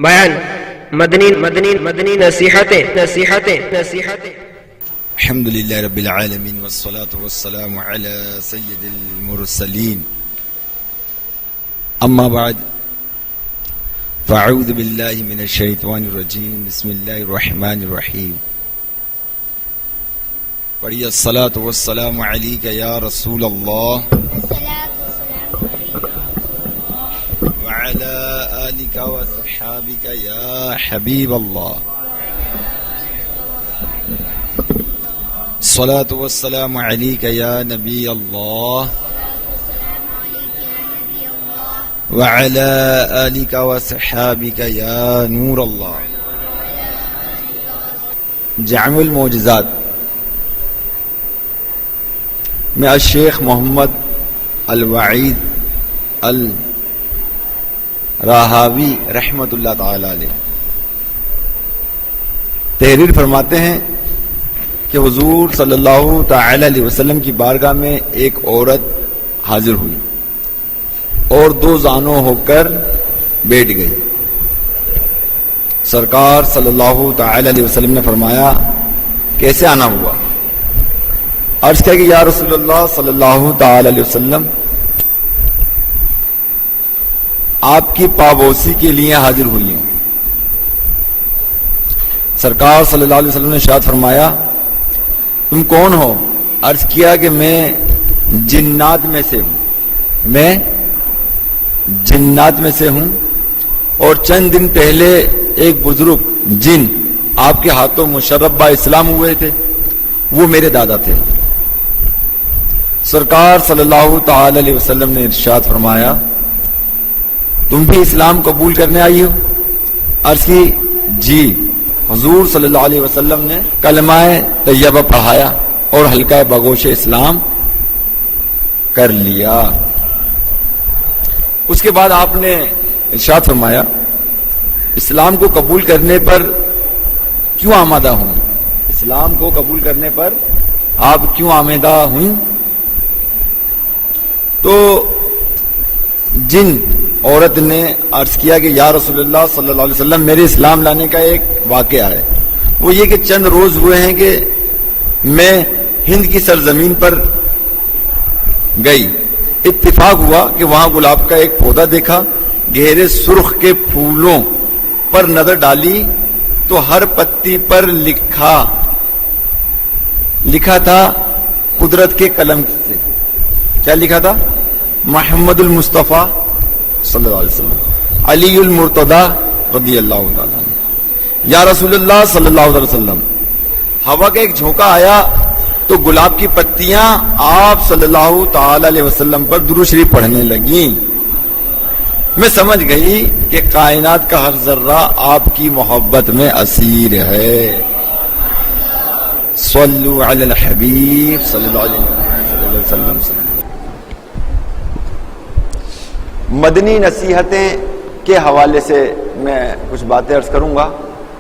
بیان مدنی نصیحتیں الحمد للہ رب العالمین والصلاة والسلام علی سید المرسلین اما بعد فاعوذ باللہ من الشیطان الرجیم بسم اللہ الرحمن الرحیم پڑھیے الصلاة والسلام علیک یا رسول اللہ وعلى آلك وصحابك يا حبيب الله الصلاة والسلام عليك يا نبي الله وعلى آلك وصحابك يا نور الله. جامع المعجزات میں الشیخ محمد الوعید راہاوی رحمت اللہ تعالی علیہ تحریر فرماتے ہیں کہ حضور صلی اللہ تعالی علیہ وسلم کی بارگاہ میں ایک عورت حاضر ہوئی اور دو زانوں ہو کر بیٹھ گئی. سرکار صلی اللہ تعالی علیہ وسلم نے فرمایا کیسے آنا ہوا؟ عرض کیا کہ یا رسول اللہ صلی اللہ تعالی علیہ وسلم آپ کی پابوسی کے لیے حاضر ہوئی ہوں. سرکار صلی اللہ علیہ وسلم نے ارشاد فرمایا تم کون ہو؟ عرض کیا کہ میں جنات میں سے ہوں اور چند دن پہلے ایک بزرگ جن آپ کے ہاتھوں مشرف با اسلام ہوئے تھے وہ میرے دادا تھے. سرکار صلی اللہ تعالی علیہ وسلم نے ارشاد فرمایا تم بھی اسلام قبول کرنے آئی ہو؟ عرض کی جی. حضور صلی اللہ علیہ وسلم نے کلمہ طیبہ پڑھایا اور حلقہ بگوش اسلام کر لیا. اس کے بعد آپ نے ارشاد فرمایا اسلام کو قبول کرنے پر کیوں آمادہ ہوں؟ اسلام کو قبول کرنے پر آپ کیوں آمادہ ہوں؟ تو جن عورت نے عرض کیا کہ یا رسول اللہ صلی اللہ علیہ وسلم میرے اسلام لانے کا ایک واقعہ ہے. وہ یہ کہ چند روز ہوئے ہیں کہ میں ہند کی سرزمین پر گئی. اتفاق ہوا کہ وہاں گلاب کا ایک پودا دیکھا. گہرے سرخ کے پھولوں پر نظر ڈالی تو ہر پتی پر لکھا تھا قدرت کے قلم سے. کیا لکھا تھا؟ محمد المصطفیٰ صلی اللہ علیہ وسلم علی المرتضی رضی اللہ تعالیٰ عنہ. یا رسول اللہ صلی اللہ علیہ وسلم ہوا کا ایک جھونکا آیا تو گلاب کی پتیاں آپ صلی اللہ تعالی علیہ وسلم پر درود شریف پڑھنے لگیں. میں سمجھ گئی کہ کائنات کا ہر ذرہ آپ کی محبت میں اسیر ہے. صلو علی الحبیب صلی اللہ علیہ وسلم. مدنی نصیحتیں کے حوالے سے میں کچھ باتیں عرض کروں گا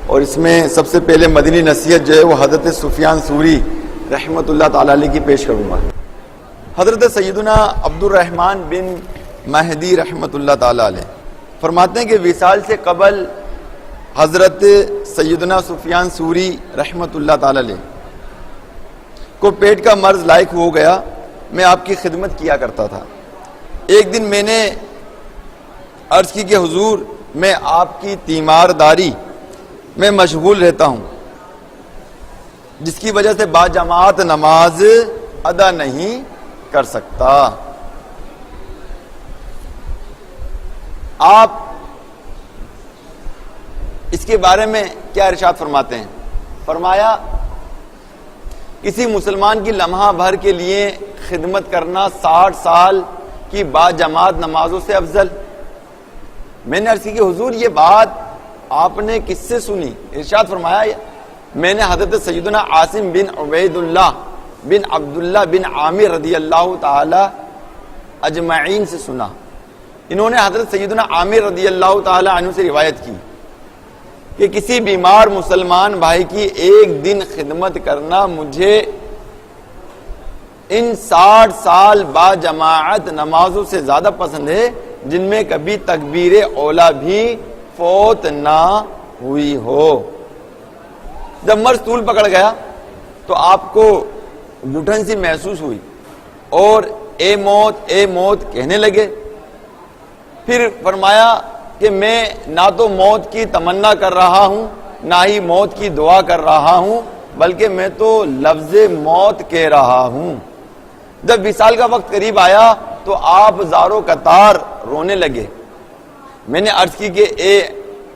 اور اس میں سب سے پہلے مدنی نصیحت جو ہے وہ حضرت سفیان ثوری رحمت اللہ تعالی علیہ کی پیش کروں گا. حضرت سیدنا عبد الرحمن بن مہدی رحمت اللہ تعالی علیہ فرماتے ہیں کہ وصال سے قبل حضرت سیدنا سفیان ثوری رحمت اللہ تعالی علیہ کو پیٹ کا مرض لاحق ہو گیا. میں آپ کی خدمت کیا کرتا تھا. ایک دن میں نے عرض کی کہ حضور میں آپ کی تیمارداری میں مشغول رہتا ہوں جس کی وجہ سے باجماعت نماز ادا نہیں کر سکتا. آپ اس کے بارے میں کیا ارشاد فرماتے ہیں؟ فرمایا کسی مسلمان کی لمحہ بھر کے لیے خدمت کرنا 60 سال کی باجماعت نمازوں سے افضل. میں نے عرض کی کہ حضور یہ بات آپ نے کس سے سنی؟ ارشاد فرمایا میں نے حضرت سیدنا عاصم بن عبید اللہ بن عبداللہ بن عامر رضی اللہ تعالی اجمعین سے سنا. انہوں نے حضرت سیدنا عامر رضی اللہ تعالی عنہ سے روایت کی کہ کسی بیمار مسلمان بھائی کی ایک دن خدمت کرنا مجھے ان 60 سال با جماعت نمازوں سے زیادہ پسند ہے جن میں کبھی تکبیر اولا بھی فوت نہ ہوئی ہو۔ جب مرض طول پکڑ گیا تو آپ کو گھٹن سی محسوس ہوئی اور اے موت کہنے لگے۔ پھر فرمایا کہ میں نہ تو موت کی تمنا کر رہا ہوں نہ ہی موت کی دعا کر رہا ہوں، بلکہ میں تو لفظ موت کہہ رہا ہوں۔ جب وصال کا وقت قریب آیا تو آپ زارو قطار رونے لگے۔ میں نے عرض کی کہ اے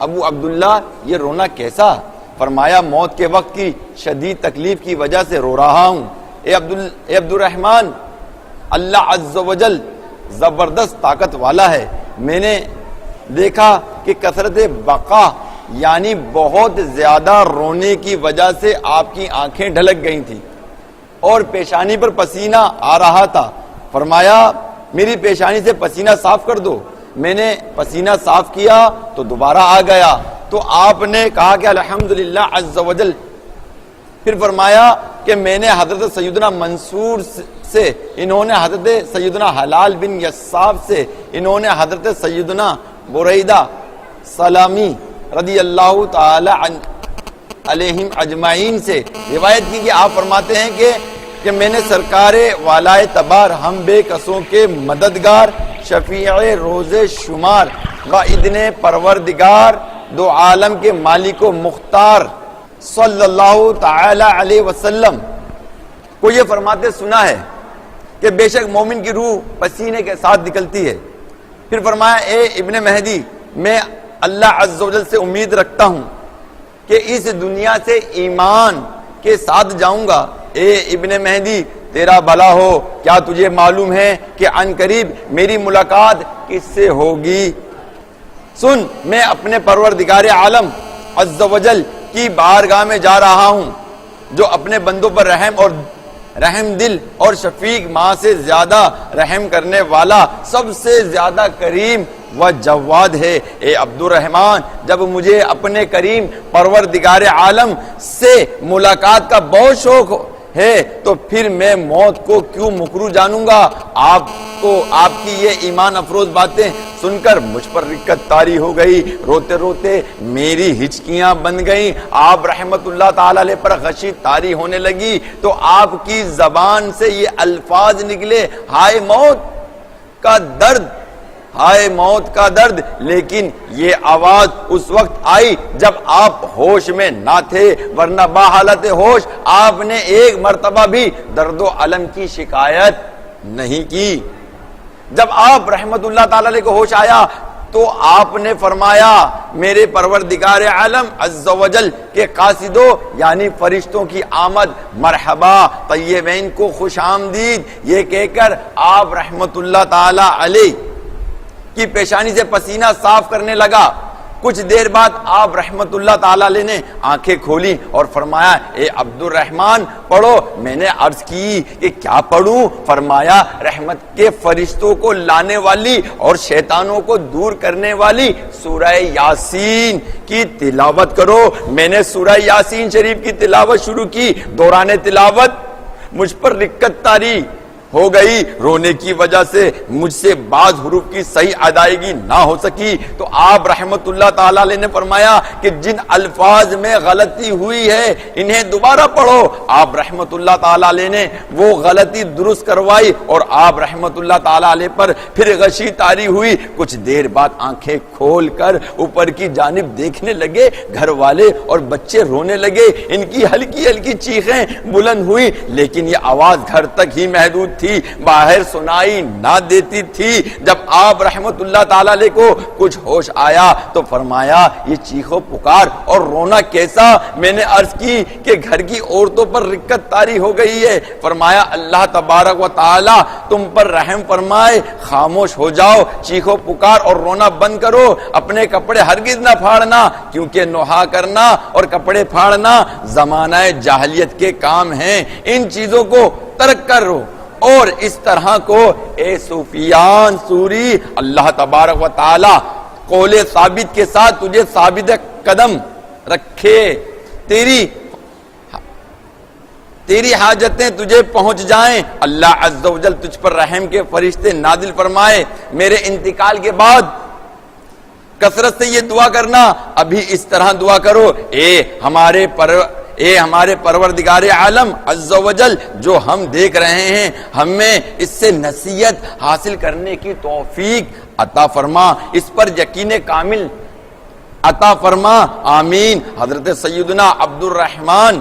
ابو عبداللہ یہ رونا کیسا؟ فرمایا موت کے وقت کی شدید تکلیف کی وجہ سے رو رہا ہوں۔ اے عبد الرحمن، اللہ عز و جل زبردست طاقت والا ہے۔ میں نے دیکھا کہ کثرت بقا یعنی بہت زیادہ رونے کی وجہ سے آپ کی آنکھیں ڈھلک گئی تھیں اور پیشانی پر پسینہ آ رہا تھا۔ فرمایا میری پیشانی سے پسینہ صاف کر دو۔ میں نے پسینہ صاف کیا تو دوبارہ آ گیا تو آپ نے کہا کہ الحمدللہ عز و جل۔ پھر فرمایا کہ میں نے حضرت سیدنا منصور سے، انہوں نے حضرت سیدنا حلال بن یصاف سے، انہوں نے حضرت سیدنا بریدہ سلامی رضی اللہ تعالی علیہم اجمعین سے روایت کی کہ آپ فرماتے ہیں کہ میں نے سرکار والائے تبار ہم بے کسوں کے مددگار شفیع روز شمار و ادن پروردگار دو عالم کے مالک و مختار صلی اللہ تعالی علیہ وسلم کو یہ فرماتے سنا ہے کہ بے شک مومن کی روح پسینے کے ساتھ نکلتی ہے۔ پھر فرمایا اے ابن مہدی، میں اللہ عز و جل سے امید رکھتا ہوں کہ اس دنیا سے ایمان کے ساتھ جاؤں گا۔ اے ابن مہدی تیرا بھلا ہو، کیا تجھے معلوم ہے کہ عن قریب میری ملاقات کس سے ہوگی؟ سن، میں اپنے پروردگار عالم عز و جل کی بارگاہ میں جا رہا ہوں جو اپنے بندوں پر رحم دل اور شفیق ماں سے زیادہ رحم کرنے والا، سب سے زیادہ کریم و جواد ہے۔ اے عبد الرحمن، جب مجھے اپنے کریم پروردگار عالم سے ملاقات کا بہت شوق ہے تو پھر میں موت کو کیوں مکروہ جانوں گا؟ آپ کی یہ ایمان افروز باتیں سن کر مجھ پر رکت طاری ہو گئی، روتے روتے میری ہچکیاں بن گئیں۔ آپ رحمت اللہ تعالی علیہ پر غشی طاری ہونے لگی تو آپ کی زبان سے یہ الفاظ نکلے، ہائے موت کا درد، ہائے موت کا درد۔ لیکن یہ آواز اس وقت آئی جب آپ ہوش میں نہ تھے، ورنہ بحالت ہوش آپ نے ایک مرتبہ بھی درد و الم کی شکایت نہیں کی۔ جب آپ رحمت اللہ تعالی علیہ کو ہوش آیا تو آپ نے فرمایا میرے پروردگار عالم عز و جل کے قاصدوں یعنی فرشتوں کی آمد، مرحبا، طیبین کو خوش آمدید، یہ کہہ کر آپ رحمت اللہ تعالی علیہ کی پیشانی سے پسینہ صاف کرنے لگا۔ کچھ دیر بعد آپ رحمت اللہ تعالی علیہ نے آنکھیں کھولی اور فرمایا اے عبد الرحمن پڑھو۔ میں نے عرض کی کہ کیا پڑھوں؟ فرمایا رحمت کے فرشتوں کو لانے والی اور شیطانوں کو دور کرنے والی سورہ یاسین کی تلاوت کرو۔ میں نے سورہ یاسین شریف کی تلاوت شروع کی، دوران تلاوت مجھ پر رکت طاری ہو گئی، رونے کی وجہ سے مجھ سے بعض حروف کی صحیح ادائیگی نہ ہو سکی تو آپ رحمت اللہ تعالی علیہ نے فرمایا کہ جن الفاظ میں غلطی ہوئی ہے انہیں دوبارہ پڑھو۔ آپ رحمت اللہ تعالی علیہ نے وہ غلطی درست کروائی اور آپ رحمت اللہ تعالی علیہ پر پھر غشی طاری ہوئی۔ کچھ دیر بعد آنکھیں کھول کر اوپر کی جانب دیکھنے لگے، گھر والے اور بچے رونے لگے، ان کی ہلکی ہلکی چیخیں بلند ہوئی، لیکن یہ آواز گھر تک ہی محدود تھی، باہر سنائی نہ دیتی تھی۔ جب آپ رحمت اللہ تعالی علیہ کو کچھ ہوش آیا تو فرمایا یہ چیخو پکار اور رونا کیسا؟ میں نے عرض کی کہ گھر کی عورتوں پر رکت طاری ہو گئی ہے۔ فرمایا اللہ تبارک و تعالی تم پر رحم فرمائے، خاموش ہو جاؤ، چیخو پکار اور رونا بند کرو، اپنے کپڑے ہرگز نہ پھاڑنا، کیونکہ نوحہ کرنا اور کپڑے پھاڑنا زمانہ جاہلیت کے کام ہیں، ان چیزوں کو ترک کرو۔ اور اس طرح کو اے سفیان ثوری، اللہ تبارک و تعالی قول ثابت کے ساتھ تجھے ثابت قدم رکھے، تیری حاجتیں تجھے پہنچ جائیں، اللہ عز و جل تجھ پر رحم کے فرشتے نازل فرمائے۔ میرے انتقال کے بعد کثرت سے یہ دعا کرنا، ابھی اس طرح دعا کرو، اے ہمارے پروردگار عالم عز و جل، جو ہم دیکھ رہے ہیں ہمیں اس سے نصیحت حاصل کرنے کی توفیق عطا فرما، اس پر یقین کامل عطا فرما، آمین۔ حضرت سیدنا عبد الرحمن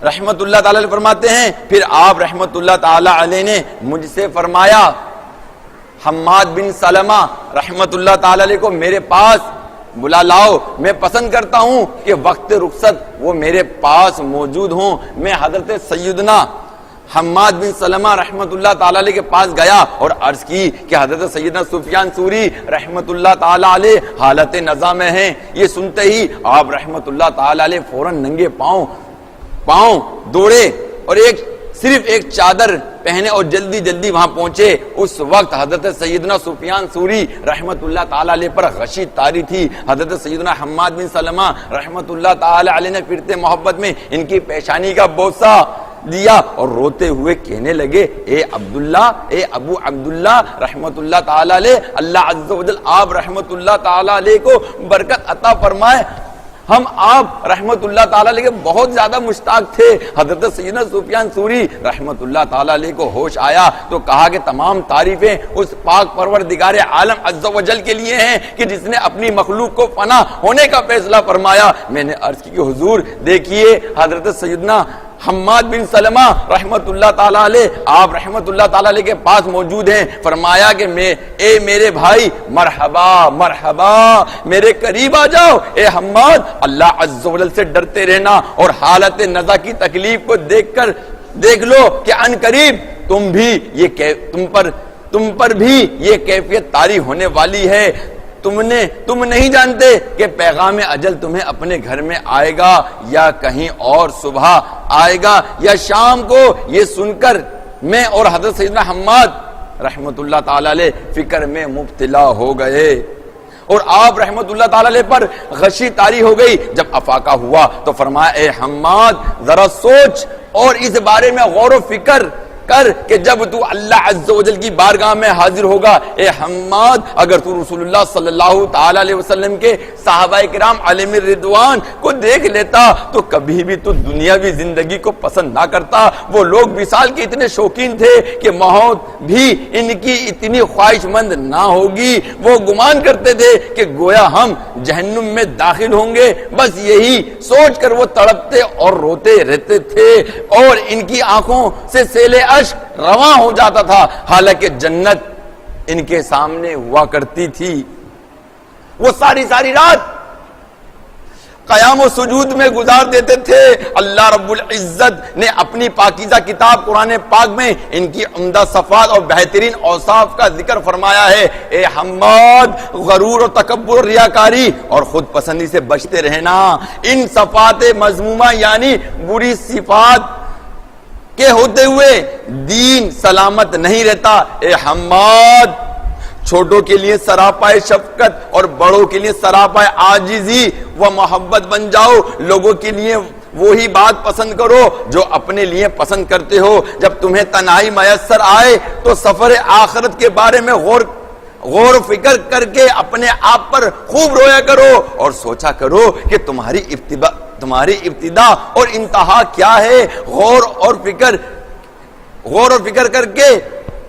رحمت اللہ تعالی علیہ فرماتے ہیں، پھر آپ رحمت اللہ تعالی علیہ نے مجھ سے فرمایا، حماد بن سلمہ رحمت اللہ تعالی علیہ کو میرے پاس بلا لاؤ، میں پسند کرتا ہوں کہ وقت رخصت وہ میرے پاس موجود ہوں۔ میں حضرت سیدنا حماد بن سلمہ رحمت اللہ تعالی علیہ کے پاس گیا اور عرض کی کہ حضرت سیدنا سفیان ثوری رحمت اللہ تعالی علیہ حالت نزا میں ہیں۔ یہ سنتے ہی آپ رحمت اللہ تعالی علیہ فوراً ننگے پاؤں دوڑے اور صرف ایک چادر پہنے اور جلدی جلدی وہاں پہنچے۔ اس وقت حضرت سیدنا سفیان ثوری رحمت اللہ تعالی علیہ پر غشی طاری تھی۔ حضرت سیدنا حماد بن سلمہ رحمت اللہ تعالی علیہ نے پھرتے محبت میں ان کی پیشانی کا بوسہ دیا اور روتے ہوئے کہنے لگے، اے عبداللہ، اے ابو عبداللہ رحمت اللہ تعالی علیہ، اللہ عز و جل آپ رحمت اللہ تعالی علیہ کو برکت عطا فرمائے، ہم آپ رحمت اللہ تعالی علیہ کے بہت زیادہ مشتاق تھے۔ حضرت سیدنا سفیان ثوری رحمت اللہ تعالی علیہ کو ہوش آیا تو کہا کہ تمام تعریفیں اس پاک پروردگار عالم عز و جل کے لیے ہیں کہ جس نے اپنی مخلوق کو فنا ہونے کا فیصلہ فرمایا۔ میں نے عرض کی کہ حضور دیکھیے حضرت سیدنا حماد بن سلمہ رحمت اللہ تعالی علیہ آپ رحمت اللہ تعالی علیہ کے پاس موجود ہیں۔ فرمایا کہ اے میرے بھائی، مرحبا مرحبا، میرے قریب آ جاؤ۔ اے حماد، اللہ عز و جل سے ڈرتے رہنا اور حالت نزا کی تکلیف کو دیکھ لو کہ ان قریب تم پر بھی یہ کیفیت طاری ہونے والی ہے۔ تم نہیں جانتے کہ پیغام اجل تمہیں اپنے گھر میں آئے گا یا کہیں اور صبح آئے گا یا شام کو۔ یہ سن کر میں اور حضرت سیدنا حماد رحمت اللہ تعالی علیہ فکر میں مبتلا ہو گئے اور آپ رحمت اللہ تعالی علیہ پر غشی طاری ہو گئی۔ جب افاقہ ہوا تو فرمایا، اے حماد ذرا سوچ اور اس بارے میں غور و فکر کر کہ جب تو اللہ عز و جل کی بارگاہ میں حاضر ہوگا، اے حماد اگر تو رسول اللہ صلی اللہ تعالی علیہ وسلم کے صحابہ کرام علیہم الرضوان کو دیکھ لیتا تو کبھی بھی تو دنیاوی زندگی کو پسند نہ کرتا۔ وہ لوگ وصال کے اتنے شوقین تھے کہ موت بھی ان کی اتنی خواہش مند نہ ہوگی۔ وہ گمان کرتے تھے کہ گویا ہم جہنم میں داخل ہوں گے، بس یہی سوچ کر وہ تڑپتے اور روتے رہتے تھے اور ان کی آنکھوں سے سیل اشک رواں ہو جاتا تھا، حالانکہ جنت ان کے سامنے ہوا کرتی تھی۔ وہ ساری رات قیام و سجود میں گزار دیتے تھے۔ اللہ رب العزت نے اپنی پاکیزہ کتاب قرآن پاک میں ان کی عمدہ صفات اور بہترین اوصاف کا ذکر فرمایا ہے۔ اے حماد، غرور و تکبر، ریاکاری اور خود پسندی سے بچتے رہنا۔ ان صفات مذمومہ یعنی بری صفات کے ہوتے ہوئے دین سلامت نہیں رہتا۔ اے حماد، چھوٹوں کے لیے سراپائے شفقت اور بڑوں کے لیے سراپائے عاجزی و محبت بن جاؤ۔ لوگوں کے لیے وہی بات پسند کرو جو اپنے لیے پسند کرتے ہو۔ جب تمہیں تنہائی میسر آئے تو سفر آخرت کے بارے میں غور و فکر کر کے اپنے آپ پر خوب رویا کرو اور سوچا کرو کہ تمہاری ابتدا اور انتہا کیا ہے۔ غور اور فکر کر کے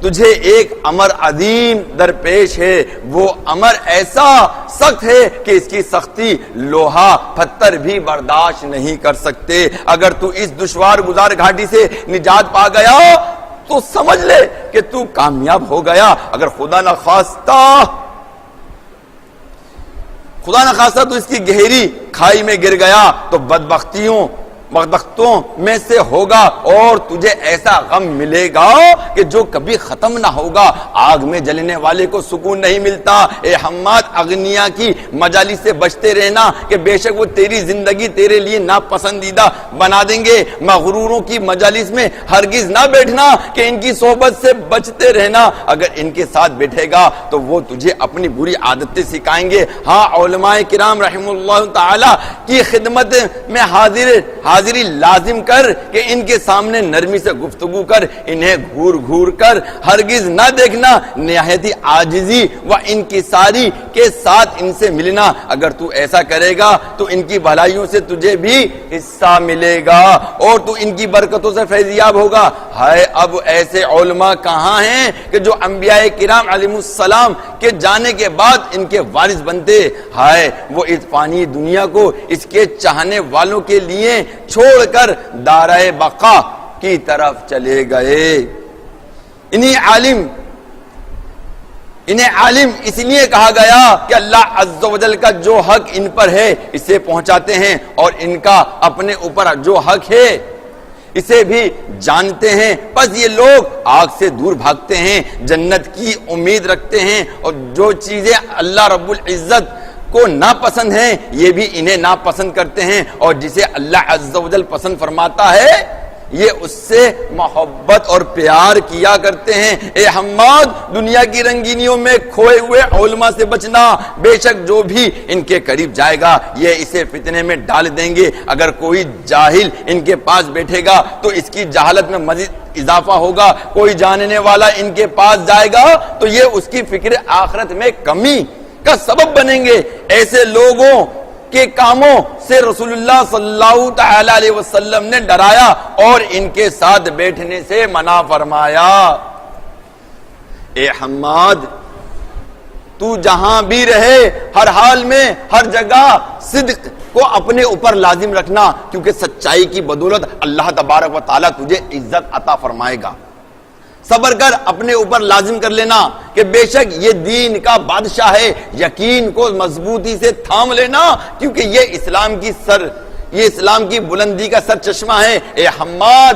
تجھے ایک امر عظیم درپیش ہے۔ وہ امر ایسا سخت ہے کہ اس کی سختی لوہا پتھر بھی برداشت نہیں کر سکتے۔ اگر تو اس دشوار گزار گھاٹی سے نجات پا گیا تو سمجھ لے کہ تو کامیاب ہو گیا۔ اگر خدا نہ خواستہ تو اس کی گہری کھائی میں گر گیا تو بدبختوں میں سے ہوگا اور تجھے ایسا غم ملے گا کہ جو کبھی ختم نہ ہوگا۔ آگ میں جلنے والے کو سکون نہیں ملتا۔ اے حماد، اغنیا کی مجالس سے بچتے رہنا کہ بے شک وہ تیری زندگی تیرے لیے ناپسندیدہ بنا دیں گے۔ مغروروں کی مجالس میں ہرگز نہ بیٹھنا کہ ان کی صحبت سے بچتے رہنا۔ اگر ان کے ساتھ بیٹھے گا تو وہ تجھے اپنی بری عادتیں سکھائیں گے۔ ہاں، علماء کرام رحم اللہ تعالی کی خدمت میں حاضر حاضری لازم کر کہ ان کے سامنے نرمی سے گفتگو کر، انہیں گھور گھور کر ہرگز نہ دیکھنا، نہایت عاجزی و انکساری کے ساتھ ان سے ملنا۔ اگر تو ایسا کرے گا تو ان کی بھلائیوں سے تجھے بھی حصہ ملے گا اور تو ان کی برکتوں سے فیضیاب ہوگا۔ ہائے اب ایسے علماء کہاں ہیں کہ جو انبیاء کرام علیہ السلام کے جانے کے بعد ان کے وارث بنتے؟ ہائے وہ اس فانی دنیا کو اس کے چاہنے والوں کے لیے چھوڑ کر دارہ بقا کی طرف چلے گئے۔ انہیں عالم اس لیے کہا گیا کہ اللہ عز و جل کا جو حق ان پر ہے اسے پہنچاتے ہیں، اور ان کا اپنے اوپر جو حق ہے اسے بھی جانتے ہیں۔ بس یہ لوگ آگ سے دور بھاگتے ہیں، جنت کی امید رکھتے ہیں، اور جو چیزیں اللہ رب العزت کو ناپسند ہیں یہ بھی انہیں ناپسند کرتے ہیں، اور جسے اللہ عز و جل پسند فرماتا ہے یہ اس سے محبت اور پیار کیا کرتے ہیں۔ اے حماد، دنیا کی رنگینیوں میں کھوئے ہوئے علماء سے بچنا، بے شک جو بھی ان کے قریب جائے گا یہ اسے فتنے میں ڈال دیں گے۔ اگر کوئی جاہل ان کے پاس بیٹھے گا تو اس کی جہالت میں مزید اضافہ ہوگا، کوئی جاننے والا ان کے پاس جائے گا تو یہ اس کی فکر آخرت میں کمی کا سبب بنیں گے۔ ایسے لوگوں کے کاموں سے رسول اللہ صلی اللہ تعالی علیہ وسلم نے ڈرایا اور ان کے ساتھ بیٹھنے سے منع فرمایا۔ اے حماد، تو جہاں بھی رہے ہر حال میں ہر جگہ صدق کو اپنے اوپر لازم رکھنا، کیونکہ سچائی کی بدولت اللہ تبارک و تعالی تجھے عزت عطا فرمائے گا۔ صبر کر، اپنے اوپر لازم کر لینا کہ بے شک یہ دین کا بادشاہ ہے، یقین کو مضبوطی سے تھام لینا، کیونکہ یہ اسلام کی بلندی کا سر چشمہ ہے۔ اے حماد،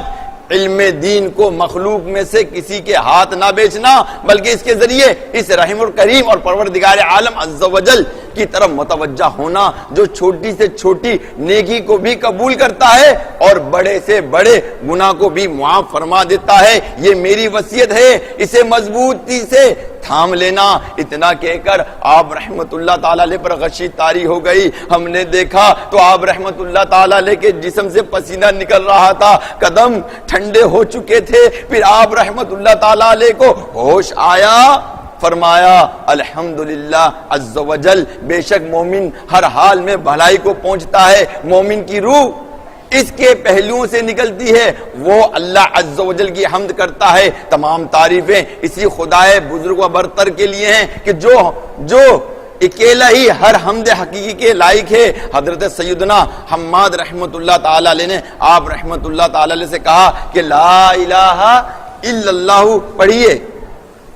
علم دین کو مخلوق میں سے کسی کے ہاتھ نہ بیچنا، بلکہ اس کے ذریعے اس رحیم الکریم اور پروردگار عالم عز و جل کی طرف متوجہ ہونا، جو چھوٹی سے چھوٹی نیکی کو بھی قبول کرتا ہے اور بڑے سے بڑے گناہ کو بھی معاف فرما دیتا ہے۔ یہ میری وصیت ہے، اسے مضبوطی سے تھام لینا۔ اتنا کہہ کر آپ رحمت اللہ تعالی علیہ پر غشی طاری ہو گئی۔ ہم نے دیکھا تو آپ رحمت اللہ تعالی علیہ کے جسم سے پسینہ نکل رہا تھا، قدم ٹھنڈے ہو چکے تھے۔ پھر آپ رحمت اللہ تعالی علیہ کو ہوش آیا، فرمایا الحمدللہ عز و جل، بے شک مومن ہر حال میں بھلائی کو پہنچتا ہے۔ مومن کی روح اس کے پہلوؤں سے نکلتی ہے، وہ اللہ عز و جل کی حمد کرتا ہے۔ تمام تعریفیں اسی خدائے بزرگ و برتر کے لیے ہیں کہ جو اکیلا ہی ہر حمد حقیقی کے لائق ہے۔ حضرت سیدنا حماد رحمت اللہ تعالی علیہ نے آپ رحمت اللہ تعالی علیہ سے کہا کہ لا الہ الا اللہ پڑھیے،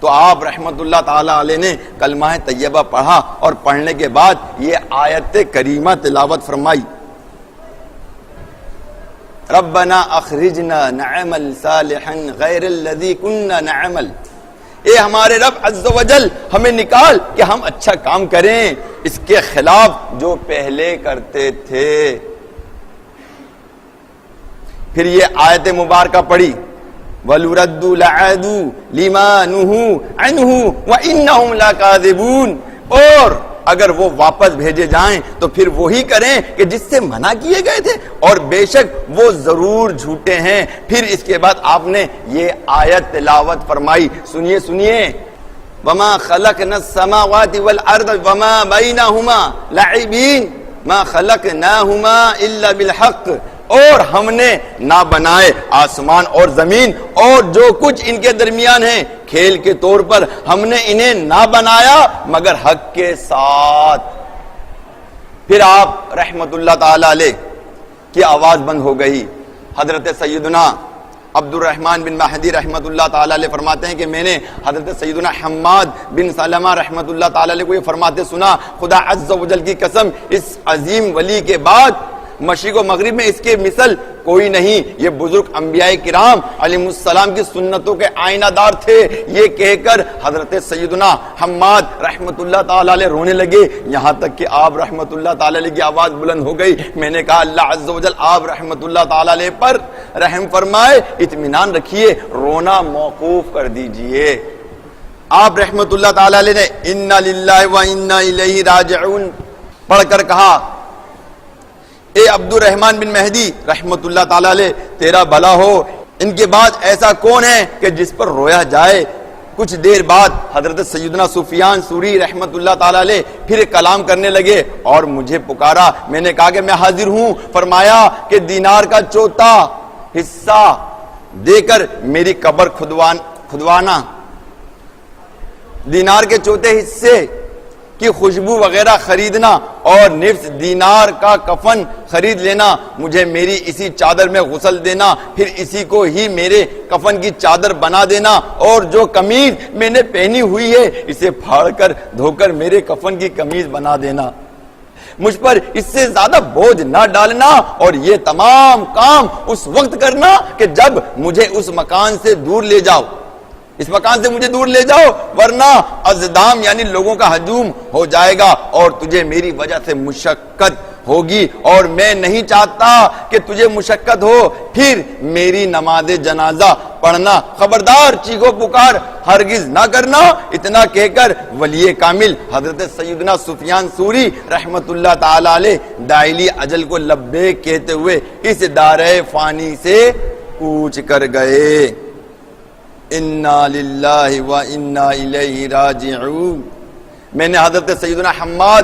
تو آپ رحمت اللہ تعالی علیہ نے کلمہ طیبہ پڑھا اور پڑھنے کے بعد یہ آیت کریمہ تلاوت فرمائی، ربنا اخرجنا نعمل صالحا غیر الذی کننا نعمل۔ اے ہمارے رب عز و جل، ہمیں نکال کہ ہم اچھا کام کریں اس کے خلاف جو پہلے کرتے تھے۔ پھر یہ آیت مبارکہ پڑھی، وَلُرَدُّ لَعَادُوا لِمَا نُهُوا عَنْهُ وَإِنَّهُمْ لَكَاذِبُونَ، اور اگر وہ واپس بھیجے جائیں تو پھر وہی کریں کہ جس سے منع کیے گئے تھے، اور بے شک وہ ضرور جھوٹے ہیں۔ پھر اس کے بعد آپ نے یہ آیت تلاوت فرمائی، سنیے وَمَا خَلَقْنَا السَّمَاوَاتِ وَالْأَرْضَ وَمَا بَيْنَهُمَا لَعِبِينَ مَا خَلَقْنَاهُمَا إِلَّا بِالْحَقِّ، اور ہم نے نہ بنائے آسمان اور زمین اور جو کچھ ان کے درمیان ہے کھیل کے طور پر، ہم نے انہیں نہ بنایا مگر حق کے ساتھ۔ پھر آپ رحمت اللہ تعالی علیہ کی آواز بند ہو گئی۔ حضرت سیدنا عبد الرحمن بن مہدی رحمت اللہ تعالی علیہ فرماتے ہیں کہ میں نے حضرت سیدنا حماد بن سلمہ رحمت اللہ تعالی علیہ کو یہ فرماتے سنا، خدا عز و جل کی قسم، اس عظیم ولی کے بعد مشرق و مغرب میں اس کے مثل کوئی نہیں۔ یہ بزرگ انبیاء کرام علیہ السلام کی سنتوں کے آئینہ دار تھے۔ یہ کہہ کر حضرت سیدنا حماد رحمت اللہ تعالی علیہ رونے لگے، یہاں تک کہ آپ رحمت اللہ تعالی علیہ کی آواز بلند ہو گئی۔ میں نے کہا اللہ عز و جل آپ رحمت اللہ تعالی علیہ پر رحم فرمائے، اطمینان رکھیے، رونا موقوف کر دیجئے۔ آپ رحمت اللہ تعالی علیہ نے انا للہ و انا الیہ راجعون پڑھ کر کہا اے عبد الرحمن بن مہدی رحمت اللہ تعالی علیہ تیرا بھلا ہو، ان کے بعد ایسا کون ہے کہ جس پر رویا جائے؟ کچھ دیر بعد حضرت سیدنا سفیان ثوری رحمت اللہ تعالی علیہ پھر کلام کرنے لگے اور مجھے پکارا، میں نے کہا کہ میں حاضر ہوں۔ فرمایا کہ دینار کا چوتھا حصہ دے کر میری قبر کھدوانا، دینار کے چوتھے حصے کی خوشبو وغیرہ خریدنا اور نصف دینار کا کفن خرید لینا، مجھے میری اسی چادر میں غسل دینا، پھر اسی کو ہی میرے کفن کی چادر بنا دینا، اور جو قمیض میں نے پہنی ہوئی ہے اسے پھاڑ کر دھو کر میرے کفن کی قمیض بنا دینا، مجھ پر اس سے زیادہ بوجھ نہ ڈالنا، اور یہ تمام کام اس وقت کرنا کہ جب مجھے اس مکان سے دور لے جاؤ، اس مکان سے مجھے دور لے جاؤ، ورنہ ازدام یعنی لوگوں کا ہجوم ہو جائے گا اور تجھے میری وجہ سے مشقت ہوگی، اور میں نہیں چاہتا کہ تجھے مشقت ہو، پھر میری نماز جنازہ پڑھنا، خبردار چیخو پکار ہرگز نہ کرنا۔ اتنا کہہ کر ولی کامل حضرت سیدنا سفیان ثوری رحمت اللہ تعالی علیہ دائلی اجل کو لبیک کہتے ہوئے اس دارِ فانی سے کوچ کر گئے۔ انا للہ و انا الیہ راجعون۔ میں نے حضرت سیدنا حماد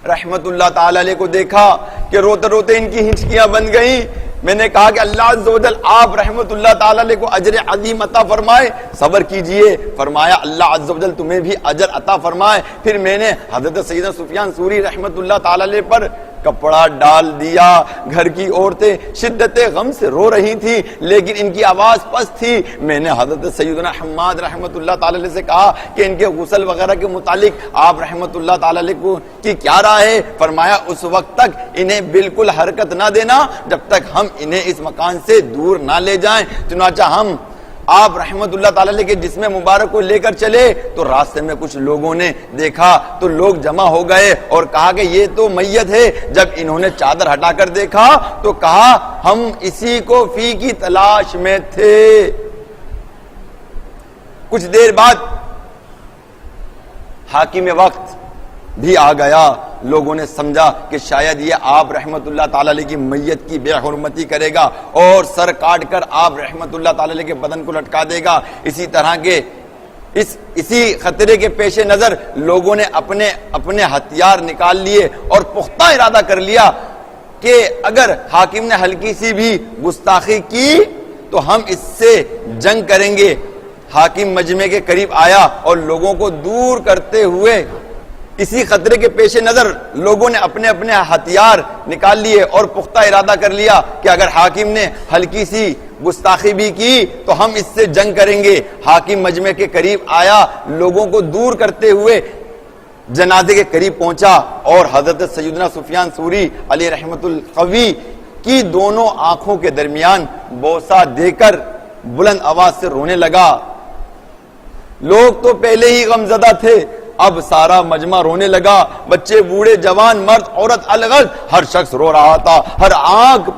رحمت اللہ تعالی علیہ کو دیکھا کہ روتے روتے ان کی ہنچکیاں بن گئیں۔ میں نے کہا کہ اللہ عز و جل آپ رحمت اللہ تعالی علیہ کو اجر عظیم عطا فرمائے، صبر کیجئے۔ فرمایا اللہ عز و جل تمہیں بھی اجر عطا فرمائے۔ پھر میں نے حضرت سیدنا سفیان ثوری رحمت اللہ تعالی علیہ پر کپڑا ڈال دیا۔ گھر کی عورتیں شدت غم سے رو رہی تھیں لیکن ان کی آواز پست تھی۔ میں نے حضرت سیدنا حماد رحمت اللہ تعالی علیہ سے کہا کہ ان کے غسل وغیرہ کے متعلق آپ رحمت اللہ تعالی علیہ کو کی کیا رائے ہے؟ فرمایا اس وقت تک انہیں بالکل حرکت نہ دینا جب تک ہم انہیں اس مکان سے دور نہ لے جائیں۔ چنانچہ ہم آپ رحمت اللہ تعالی علیہ کے جسم مبارک کو لے کر چلے تو راستے میں کچھ لوگوں نے دیکھا تو لوگ جمع ہو گئے اور کہا کہ یہ تو میت ہے۔ جب انہوں نے چادر ہٹا کر دیکھا تو کہا ہم اسی کو فی کی تلاش میں تھے۔ کچھ دیر بعد حاکم وقت بھی آ گیا۔ لوگوں نے سمجھا کہ شاید یہ آپ رحمت اللہ تعالی علیہ کی میت کی بے حرمتی کرے گا اور سر کاٹ کر آپ رحمت اللہ تعالی علیہ کے بدن کو لٹکا دے گا۔ اسی طرح کے اسی خطرے کے پیش نظر لوگوں نے اپنے ہتھیار نکال لیے اور پختہ ارادہ کر لیا کہ اگر حاکم نے ہلکی سی بھی گستاخی کی تو ہم اس سے جنگ کریں گے۔ حاکم مجمع کے قریب آیا اور لوگوں کو دور کرتے ہوئے اسی خطرے کے پیش نظر لوگوں نے اپنے ہتھیار نکال لیے اور پختہ ارادہ کر لیا کہ اگر حاکم نے ہلکی سی گستاخی بھی کی تو ہم اس سے جنگ کریں گے۔ حاکم مجمع کے قریب آیا، لوگوں کو دور کرتے ہوئے جنازے کے قریب پہنچا اور حضرت سیدنا سفیان ثوری علیہ رحمت القوی کی دونوں آنکھوں کے درمیان بوسہ دے کر بلند آواز سے رونے لگا۔ لوگ تو پہلے ہی غمزدہ تھے، اب سارا مجمع رونے لگا۔ بچے، بوڑھے، جوان، مرد، عورت، الغرض ہر شخص رو رہا تھا۔ ہر آنکھ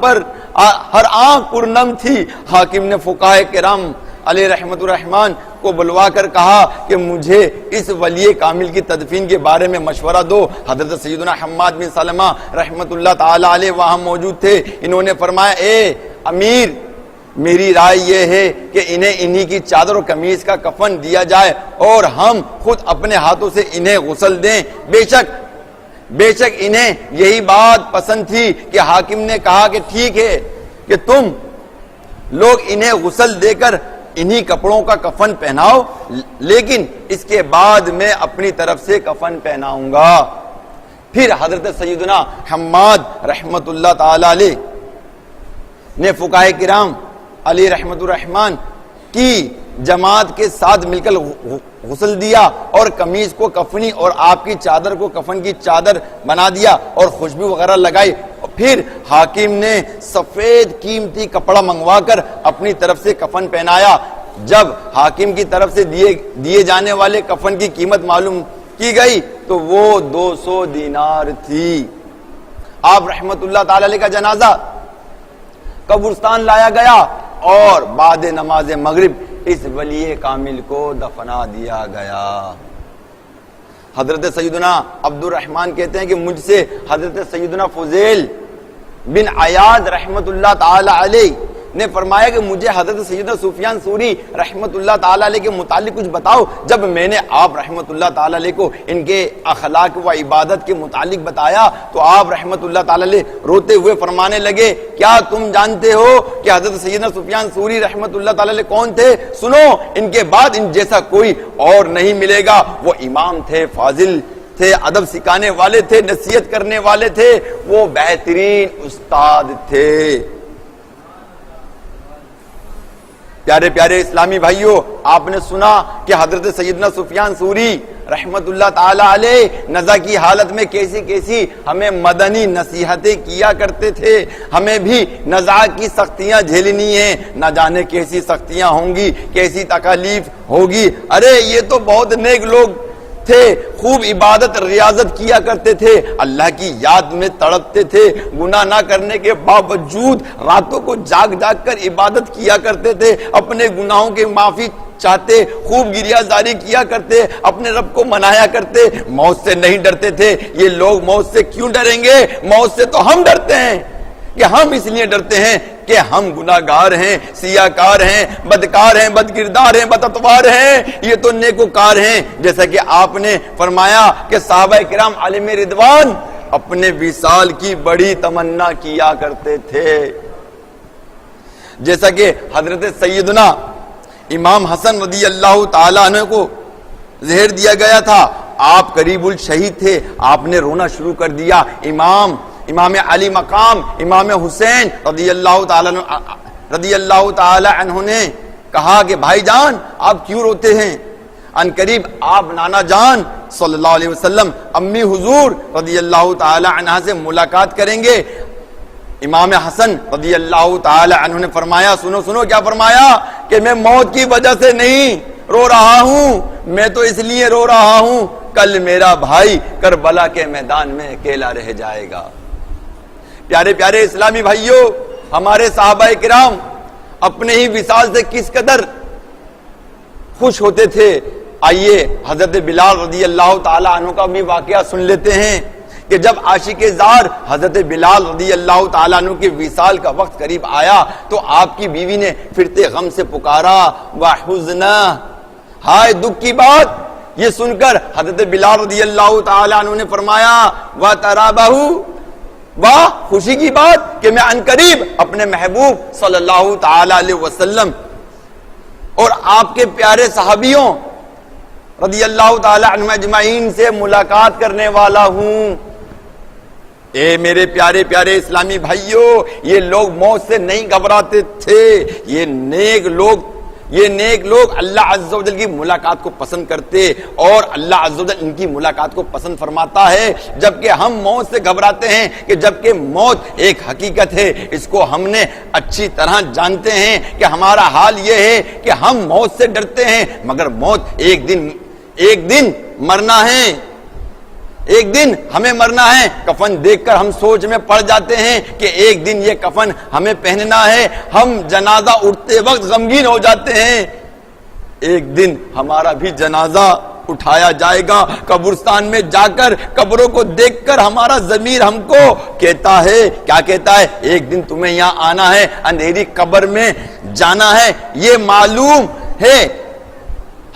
پرنم تھی۔ حاکم نے فقہائے کرام علیہ رحمت الرحمن کو بلوا کر کہا کہ مجھے اس ولی کامل کی تدفین کے بارے میں مشورہ دو۔ حضرت سیدنا حماد بن سلمہ رحمت اللہ تعالی علیہ وہاں موجود تھے۔ انہوں نے فرمایا اے امیر، میری رائے یہ ہے کہ انہیں کی چادر و قمیض کا کفن دیا جائے اور ہم خود اپنے ہاتھوں سے انہیں غسل دیں۔ بے شک انہیں یہی بات پسند تھی کہ حاکم نے کہا کہ ٹھیک ہے کہ تم لوگ انہیں غسل دے کر انہی کپڑوں کا کفن پہناؤ، لیکن اس کے بعد میں اپنی طرف سے کفن پہناؤں گا۔ پھر حضرت سیدنا حماد رحمت اللہ تعالی علیہ نے فقہائے کرام علی رحمت الرحمن کی جماعت کے ساتھ مل کر غسل دیا اور قمیض کو کفنی اور آپ کی چادر کو کفن کی چادر بنا دیا اور خوشبو وغیرہ لگائی۔ پھر حاکم نے سفید قیمتی کپڑا منگوا کر اپنی طرف سے کفن پہنایا۔ جب حاکم کی طرف سے دیے جانے والے کفن کی قیمت معلوم کی گئی تو وہ 200 دینار تھی۔ آپ رحمت اللہ تعالی علیہ کا جنازہ قبرستان لایا گیا اور بعد نماز مغرب اس ولی کامل کو دفنا دیا گیا۔ حضرت سیدنا عبد الرحمن کہتے ہیں کہ مجھ سے حضرت سیدنا فضیل بن عیاض رحمت اللہ تعالی علیہ نے فرمایا کہ مجھے حضرت سیدنا سفیان ثوری رحمت اللہ تعالی علیہ کے متعلق کچھ بتاؤ. جب میں نے آپ رحمت اللہ تعالی علیہ کو ان کے اخلاق و عبادت کے متعلق بتایا تو آپ رحمت اللہ تعالی علیہ روتے ہوئے فرمانے لگے کیا تم جانتے ہو کہ حضرت سیدنا سفیان ثوری رحمت اللہ تعالی علیہ کون تھے؟ سنو، ان کے بعد ان جیسا کوئی اور نہیں ملے گا. وہ امام تھے، فاضل تھے، ادب سکھانے والے تھے، نصیحت کرنے والے تھے، وہ بہترین استاد تھے. پیارے پیارے اسلامی بھائیوں، آپ نے سنا کہ حضرت سیدنا سفیان ثوری رحمت اللہ تعالی علیہ نزع کی حالت میں کیسی کیسی ہمیں مدنی نصیحتیں کیا کرتے تھے. ہمیں بھی نزع کی سختیاں جھیلنی ہیں، نہ جانے کیسی سختیاں ہوں گی، کیسی تکالیف ہوگی. ارے یہ تو بہت نیک لوگ تھے، خوب عبادت ریاضت کیا کرتے تھے، اللہ کی یاد میں تڑپتے تھے، گناہ نہ کرنے کے باوجود راتوں کو جاگ جاگ کر عبادت کیا کرتے تھے، اپنے گناہوں کے معافی چاہتے، خوب گریہ زاری کیا کرتے، اپنے رب کو منایا کرتے، موت سے نہیں ڈرتے تھے. یہ لوگ موت سے کیوں ڈریں گے؟ موت سے تو ہم ڈرتے ہیں کہ ہم اس لیے ڈرتے ہیں کہ ہم گناہگار ہیں، سیاہکار ہیں، بدکار ہیں، بدکردار ہیں، بداتوار ہیں. یہ تو نیکوکار ہیں. جیسا کہ آپ نے فرمایا کہ صحابہ کرام علیہم رضوان اپنے وصال کی بڑی تمنا کیا کرتے تھے. جیسا کہ حضرت سیدنا امام حسن رضی اللہ تعالیٰ عنہ کو زہر دیا گیا تھا، آپ قریب الشہید تھے، آپ نے رونا شروع کر دیا. امام علی مقام امام حسین رضی اللہ تعالی عنہ نے کہا کہ بھائی جان آپ کیوں روتے ہیں؟ ان قریب آپ نانا جان صلی اللہ علیہ وسلم امی حضور رضی اللہ تعالی عنہ سے ملاقات کریں گے. امام حسن رضی اللہ تعالی عنہ نے فرمایا، سنو کیا فرمایا کہ میں موت کی وجہ سے نہیں رو رہا ہوں، میں تو اس لیے رو رہا ہوں کل میرا بھائی کربلا کے میدان میں اکیلا رہ جائے گا. پیارے پیارے اسلامی بھائیوں، ہمارے صحابہ کرام اپنے ہی وصال سے کس قدر خوش ہوتے تھے. آئیے حضرت بلال رضی اللہ تعالی عنہ کا بھی واقعہ سن لیتے ہیں کہ جب عاشق زار حضرت بلال رضی اللہ تعالیٰ عنہ کے وصال کا وقت قریب آیا تو آپ کی بیوی نے پھرتے غم سے پکارا وَحُزْنَا، ہائے دکھ کی بات. یہ سن کر حضرت بلال رضی اللہ تعالیٰ عنہ نے فرمایا وَتَرَابَهُ، واہ خوشی کی بات کہ میں عنقریب اپنے محبوب صلی اللہ تعالی علیہ وسلم اور آپ کے پیارے صحابیوں رضی اللہ تعالی عنہ اجمعین سے ملاقات کرنے والا ہوں. اے میرے پیارے پیارے اسلامی بھائیوں، یہ لوگ موت سے نہیں گھبراتے تھے. یہ نیک لوگ اللہ عز و جل کی ملاقات کو پسند کرتے اور اللہ عز و جل ان کی ملاقات کو پسند فرماتا ہے. جبکہ ہم موت سے گھبراتے ہیں کہ جبکہ موت ایک حقیقت ہے، اس کو ہم نے اچھی طرح جانتے ہیں کہ ہمارا حال یہ ہے کہ ہم موت سے ڈرتے ہیں، مگر موت ایک دن مرنا ہے، ایک دن ہمیں مرنا ہے. کفن دیکھ کر ہم سوچ میں پڑ جاتے ہیں کہ ایک دن یہ کفن ہمیں پہننا ہے. ہم جنازہ اٹھتے وقت غمگین ہو جاتے ہیں، ایک دن ہمارا بھی جنازہ اٹھایا جائے گا. قبرستان میں جا کر قبروں کو دیکھ کر ہمارا ضمیر ہم کو کہتا ہے، کیا کہتا ہے؟ ایک دن تمہیں یہاں آنا ہے، اندھیری قبر میں جانا ہے. یہ معلوم ہے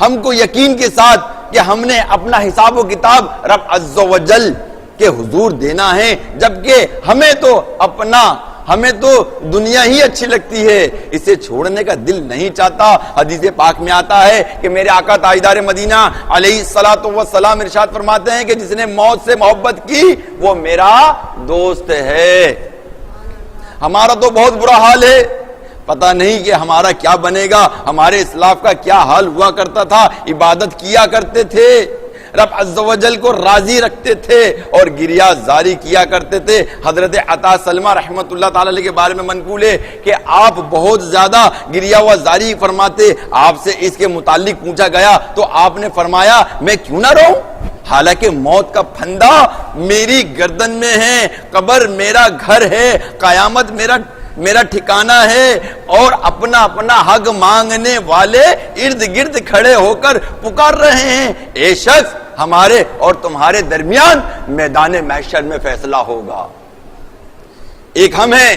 ہم کو یقین کے ساتھ کہ ہم نے اپنا حساب و کتاب رب عز و جل کے حضور دینا ہے. جبکہ ہمیں تو دنیا ہی اچھی لگتی ہے، اسے چھوڑنے کا دل نہیں چاہتا. حدیث پاک میں آتا ہے کہ میرے آقا تاجدار مدینہ علیہ الصلوۃ والسلام ارشاد فرماتے ہیں کہ جس نے موت سے محبت کی وہ میرا دوست ہے. ہمارا تو بہت برا حال ہے، پتہ نہیں کہ ہمارا کیا بنے گا. ہمارے اسلاف کا کیا حال ہوا کرتا تھا، عبادت کیا کرتے تھے، رب عز و جل کو راضی رکھتے تھے اور گریہ زاری کیا کرتے تھے. حضرت عطا سلمہ رحمت اللہ تعالی علیہ کے بارے میں منقول ہے کہ آپ بہت زیادہ گریہ و زاری فرماتے. آپ سے اس کے متعلق پوچھا گیا تو آپ نے فرمایا میں کیوں نہ رہوں، حالانکہ موت کا پھندا میری گردن میں ہے، قبر میرا گھر ہے، قیامت میرا ٹھکانہ ہے اور اپنا حق مانگنے والے ارد گرد کھڑے ہو کر پکار رہے ہیں. اے شخص، ہمارے اور تمہارے درمیان میدان محشر میں فیصلہ ہوگا. ایک ہم ہیں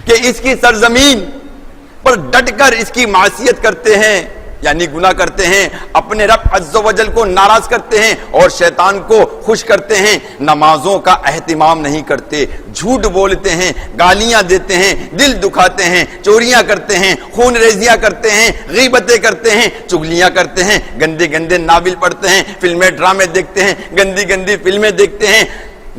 کہ اس کی سرزمین پر ڈٹ کر اس کی معصیت کرتے ہیں، یعنی گناہ کرتے ہیں، اپنے رب عز و جل کو ناراض کرتے ہیں اور شیطان کو خوش کرتے ہیں، نمازوں کا اہتمام نہیں کرتے، جھوٹ بولتے ہیں، گالیاں دیتے ہیں، دل دکھاتے ہیں، چوریاں کرتے ہیں، خون ریزیاں کرتے ہیں، غیبتیں کرتے ہیں، چغلیاں کرتے ہیں، گندے گندے ناول پڑھتے ہیں، فلمیں ڈرامے دیکھتے ہیں، گندی گندی فلمیں دیکھتے ہیں،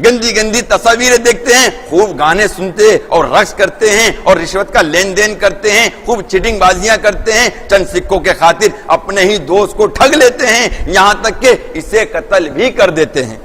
گندی گندی تصاویریں دیکھتے ہیں، خوب گانے سنتے اور رقص کرتے ہیں اور رشوت کا لین دین کرتے ہیں، خوب چیٹنگ بازیاں کرتے ہیں، چند سکوں کے خاطر اپنے ہی دوست کو ٹھگ لیتے ہیں، یہاں تک کہ اسے قتل بھی کر دیتے ہیں۔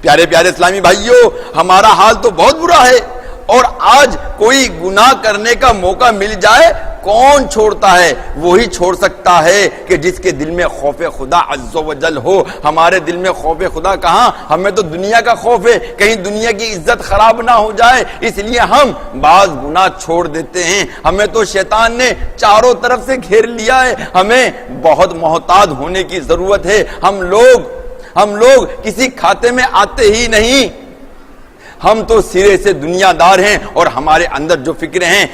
پیارے پیارے اسلامی بھائیوں، ہمارا حال تو بہت برا ہے، اور آج کوئی گناہ کرنے کا موقع مل جائے کون چھوڑتا ہے؟ وہی چھوڑ سکتا ہے کہ جس کے دل میں خوف خدا عز و جل ہو۔ ہمارے دل میں خوف خدا کہاں؟ ہمیں تو دنیا کا خوف ہے، کہیں دنیا کی عزت خراب نہ ہو جائے، اس لیے ہم بعض گناہ چھوڑ دیتے ہیں۔ ہمیں تو شیطان نے چاروں طرف سے گھیر لیا ہے، ہمیں بہت محتاط ہونے کی ضرورت ہے۔ ہم لوگ کسی کھاتے میں آتے ہی نہیں، ہم تو سرے سے دنیا دار ہیں، اور ہمارے اندر جو فکریں ہیں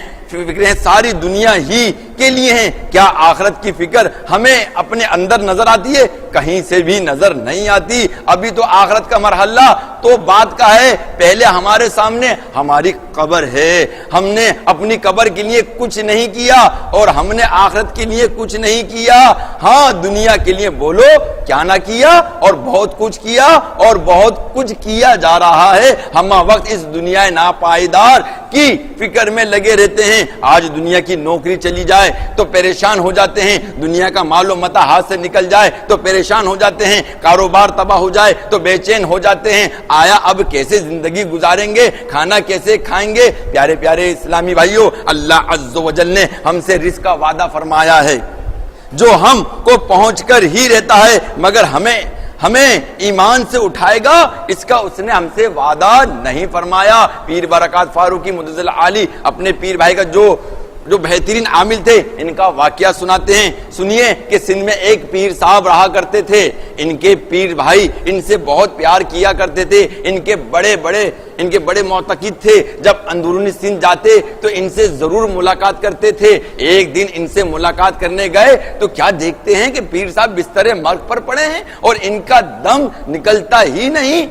ساری دنیا ہی کے لیے ہیں۔ کیا آخرت کی فکر ہمیں اپنے اندر نظر آتی ہے؟ کہیں سے بھی نظر نہیں آتی۔ ابھی تو آخرت کا مرحلہ تو بات کا ہے، پہلے ہمارے سامنے ہماری قبر ہے، ہم نے اپنی قبر کے لیے کچھ نہیں کیا اور ہم نے آخرت کے لیے کچھ نہیں کیا۔ ہاں، دنیا کے لیے بولو کیا نہ کیا، اور بہت کچھ کیا اور بہت کچھ کیا جا رہا ہے۔ ہم وقت اس دنیا ناپائیدار کی فکر میں لگے رہتے ہیں۔ آج دنیا کی نوکری چلی جائے تو پریشان ہو جاتے ہیں، دنیا کا مال و متاع ہاتھ سے نکل جائے تو پریشان ہو جاتے ہیں، کاروبار تباہ ہو جائے تو بے چین ہو جاتے ہیں۔ آیا اب کیسے زندگی گزاریں گے، کھانا کیسے کھائیں گے؟ پیارے پیارے اسلامی بھائیوں، اللہ عز و جل نے ہم سے رزق کا وعدہ فرمایا ہے جو ہم کو پہنچ کر ہی رہتا ہے، مگر ہمیں ایمان سے اٹھائے گا اس کا اس نے ہم سے وعدہ نہیں فرمایا۔ پیر برکات فاروقی مدثر عالی اپنے پیر بھائی کا جو بہترین عامل تھے، ان کا واقعہ سناتے ہیں۔ سنیے کہ سندھ میں ایک پیر صاحب رہا کرتے تھے، ان کے پیر بھائی ان سے بہت پیار کیا کرتے تھے، ان کے بڑے معتقد تھے۔ جب اندرونی سندھ جاتے تو ان سے ضرور ملاقات کرتے تھے۔ ایک دن ان سے ملاقات کرنے گئے تو کیا دیکھتے ہیں کہ پیر صاحب بستر مرگ پر پڑے ہیں اور ان کا دم نکلتا ہی نہیں۔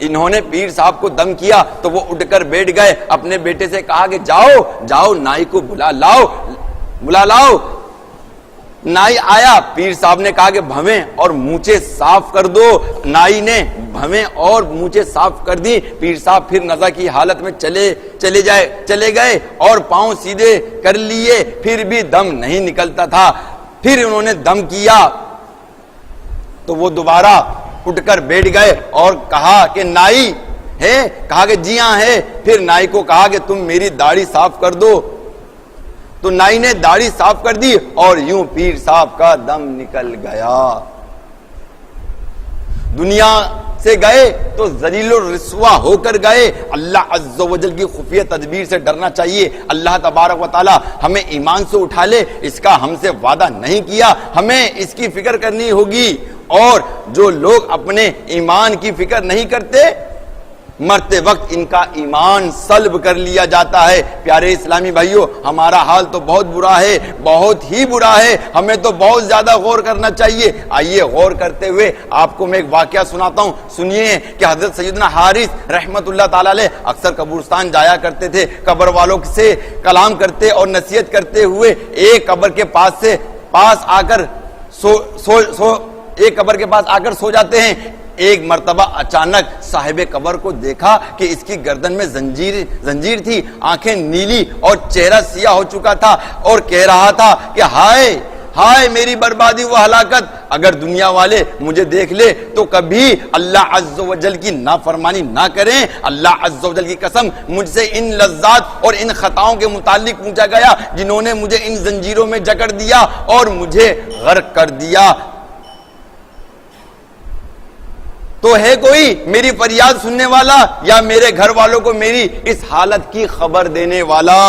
انہوں نے پیر صاحب کو دم کیا تو وہ اٹھ کر بیٹھ گئے، اپنے بیٹے سے کہا کہ جاؤ نائی کو بلا لاؤ۔ نائی آیا، پیر صاحب نے کہا کہ بھویں اور مونچھیں صاف کر دو۔ نائی نے بھویں اور مونچھیں صاف کر دی۔ پیر صاحب پھر نزع کی حالت میں چلے گئے اور پاؤں سیدھے کر لیے، پھر بھی دم نہیں نکلتا تھا۔ پھر انہوں نے دم کیا تو وہ دوبارہ اٹھ کر بیٹھ گئے اور کہا کہ نائی ہے؟ کہا کہ جی ہاں ہے۔ پھر نائی کو کہا کہ تم میری داڑھی صاف کر دو، تو نائی نے داڑھی صاف کر دی اور یوں پیر صاحب کا دم نکل گیا۔ دنیا سے گئے تو ذلیل و رسوا ہو کر گئے۔ اللہ عز و جل کی خفیہ تدبیر سے ڈرنا چاہیے۔ اللہ تبارک و تعالی ہمیں ایمان سے اٹھا لے، اس کا ہم سے وعدہ نہیں کیا، ہمیں اس کی فکر کرنی ہوگی۔ اور جو لوگ اپنے ایمان کی فکر نہیں کرتے، مرتے وقت ان کا ایمان سلب کر لیا جاتا ہے۔ پیارے اسلامی بھائیوں، ہمارا حال تو بہت برا ہے، بہت ہی برا ہے، ہمیں تو بہت زیادہ غور کرنا چاہیے۔ آئیے غور کرتے ہوئے آپ کو میں ایک واقعہ سناتا ہوں۔ سنیے کہ حضرت سیدنا حارث رحمت اللہ تعالی علیہ اکثر قبرستان جایا کرتے تھے، قبر والوں سے کلام کرتے اور نصیحت کرتے ہوئے ایک قبر کے پاس آ کر سو جاتے ہیں۔ ایک مرتبہ اچانک صاحب قبر کو دیکھا کہ اس کی گردن میں زنجیر تھی، آنکھیں نیلی اور چہرہ سیاہ ہو چکا تھا، اور کہہ رہا تھا کہ ہائے میری بربادی و ہلاکت، اگر دنیا والے مجھے دیکھ لے تو کبھی اللہ عز و جل کی نافرمانی نہ کریں۔ اللہ عز و جل کی قسم، مجھ سے ان لذات اور ان خطاؤں کے متعلق پوچھا گیا جنہوں نے مجھے ان زنجیروں میں جکڑ دیا اور مجھے غرق کر دیا۔ تو ہے کوئی میری فریاد سننے والا یا میرے گھر والوں کو میری اس حالت کی خبر دینے والا؟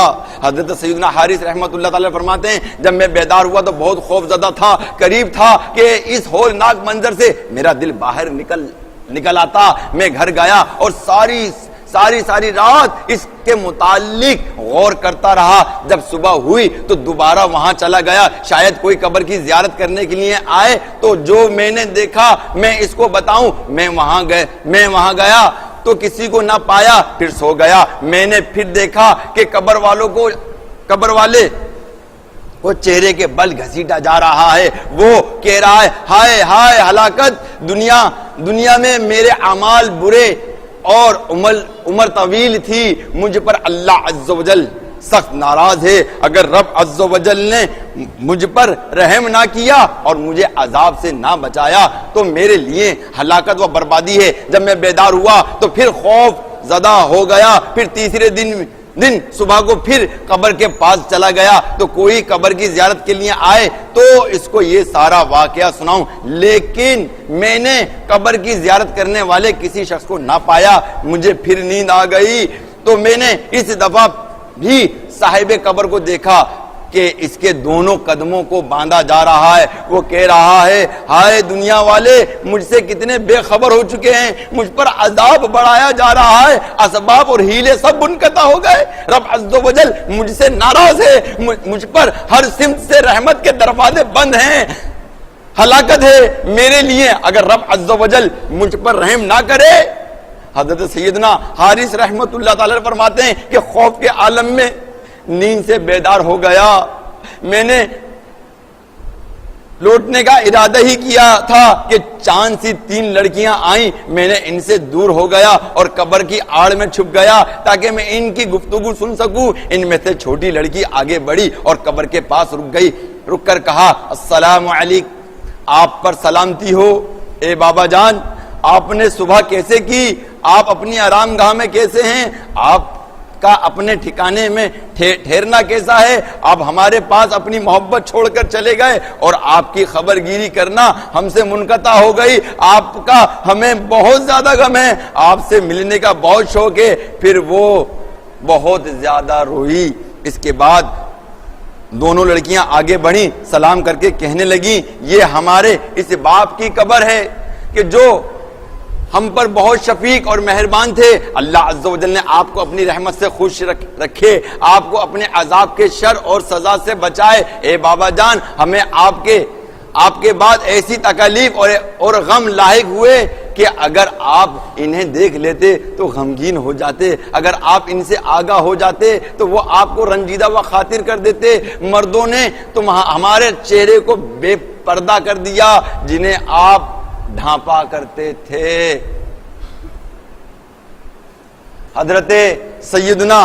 حضرت سیدنا حارث رحمت اللہ تعالی فرماتے ہیں جب میں بیدار ہوا تو بہت خوف زدہ تھا، قریب تھا کہ اس ہولناک منظر سے میرا دل باہر نکل آتا۔ میں گھر گیا اور ساری رات اس کے متعلق غور کرتا رہا. جب صبح ہوئی تو دوبارہ وہاں چلا گیا, شاید کوئی قبر کی زیارت کرنے کے لیے آئے تو جو میں نے دیکھا میں اس کو بتاؤں. میں وہاں گیا تو کسی کو نہ پایا, پھر سو گیا. میں نے پھر دیکھا کہ قبر والے وہ چہرے کے بل گھسیٹا جا رہا ہے. وہ کہہ رہا ہے ہائے ہائے ہلاکت, دنیا میں میرے اعمال برے اور عمر طویل تھی, مجھ پر اللہ عز و جل سخت ناراض ہے. اگر رب عز و جل نے مجھ پر رحم نہ کیا اور مجھے عذاب سے نہ بچایا تو میرے لیے ہلاکت و بربادی ہے. جب میں بیدار ہوا تو پھر خوف زدہ ہو گیا. پھر تیسرے دن صبح کو پھر قبر کے پاس چلا گیا تو کوئی قبر کی زیارت کے لیے آئے تو اس کو یہ سارا واقعہ سناؤں, لیکن میں نے قبر کی زیارت کرنے والے کسی شخص کو نہ پایا. مجھے پھر نیند آ گئی تو میں نے اس دفعہ بھی صاحب قبر کو دیکھا کہ اس کے دونوں قدموں کو باندھا جا رہا ہے. وہ کہہ رہا ہے ہائے دنیا والے, مجھ سے کتنے بے خبر ہو چکے ہیں, مجھ پر عذاب بڑھایا جا رہا ہے, اسباب اور ہیلے سب منقطع ہو گئے. رب عز و جل مجھ سے ناراض ہے, مجھ پر ہر سمت سے رحمت کے دروازے بند ہیں. ہلاکت ہے میرے لیے اگر رب عز و جل مجھ پر رحم نہ کرے. حضرت سیدنا حارث رحمت اللہ تعالی فرماتے ہیں کہ خوف کے عالم میں نیند سے بیدار ہو گیا. میں نے لوٹنے کا ارادہ ہی کیا تھا کہ چاند سی 3 لڑکیاں آئیں. میں نے ان سے دور ہو گیا اور قبر کی آڑ میں چھپ گیا تاکہ میں ان کی گفتگو سن سکوں. ان میں سے چھوٹی لڑکی آگے بڑھی اور قبر کے پاس رک کر کہا السلام علیکم, آپ پر سلامتی ہو. اے بابا جان, آپ نے صبح کیسے کی؟ آپ اپنی آرام گاہ میں کیسے ہیں؟ آپ کا اپنے ٹھکانے میں ٹھہرنا کیسا ہے؟ آپ ہمارے پاس اپنی محبت چھوڑ کر چلے گئے اور آپ کی خبر گیری کرنا ہم سے منقطع ہو گئی. آپ کا ہمیں بہت زیادہ غم ہے, آپ سے ملنے کا بہت شوق ہے. پھر وہ بہت زیادہ روئی. اس کے بعد دونوں لڑکیاں آگے بڑھیں, سلام کر کے کہنے لگیں یہ ہمارے اس باپ کی قبر ہے کہ جو ہم پر بہت شفیق اور مہربان تھے. اللہ عز و جل نے آپ کو اپنی رحمت سے خوش رکھے, آپ کو اپنے عذاب کے شر اور سزا سے بچائے. اے بابا جان, ہمیں آپ کے بعد ایسی تکالیف اور غم لاحق ہوئے کہ اگر آپ انہیں دیکھ لیتے تو غمگین ہو جاتے, اگر آپ ان سے آگاہ ہو جاتے تو وہ آپ کو رنجیدہ و خاطر کر دیتے. مردوں نے ہمارے چہرے کو بے پردہ کر دیا جنہیں آپ ڈھانپا کرتے تھے. حضرت سیدنا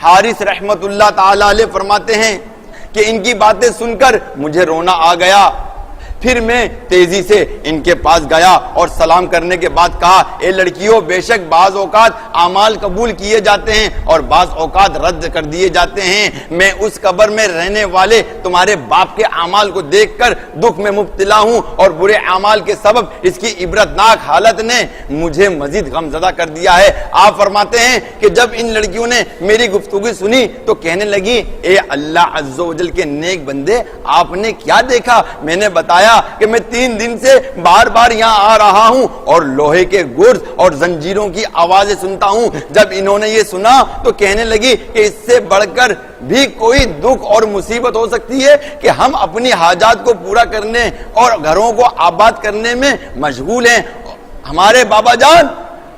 حارث رحمت اللہ تعالی علیہ فرماتے ہیں کہ ان کی باتیں سن کر مجھے رونا آ گیا. پھر میں تیزی سے ان کے پاس گیا اور سلام کرنے کے بعد کہا اے لڑکیوں, بے شک بعض اوقات اعمال قبول کیے جاتے ہیں اور بعض اوقات رد کر دیے جاتے ہیں. میں اس قبر میں رہنے والے تمہارے باپ کے اعمال کو دیکھ کر دکھ میں مبتلا ہوں اور برے اعمال کے سبب اس کی عبرتناک حالت نے مجھے مزید غمزدہ کر دیا ہے. آپ فرماتے ہیں کہ جب ان لڑکیوں نے میری گفتگو سنی تو کہنے لگی اے اللہ عز و جل کے نیک بندے, آپ نے کیا دیکھا؟ میں نے بتایا کہ میں 3 دن سے بار بار یہاں آ رہا ہوں اور لوہے کے گرز اور زنجیروں کی آوازیں سنتا ہوں. جب انہوں نے یہ سنا تو کہنے لگی کہ اس سے بڑھ کر بھی کوئی دکھ اور مصیبت ہو سکتی ہے کہ ہم اپنی حاجات کو پورا کرنے اور گھروں کو آباد کرنے میں مشغول ہیں. ہمارے بابا جان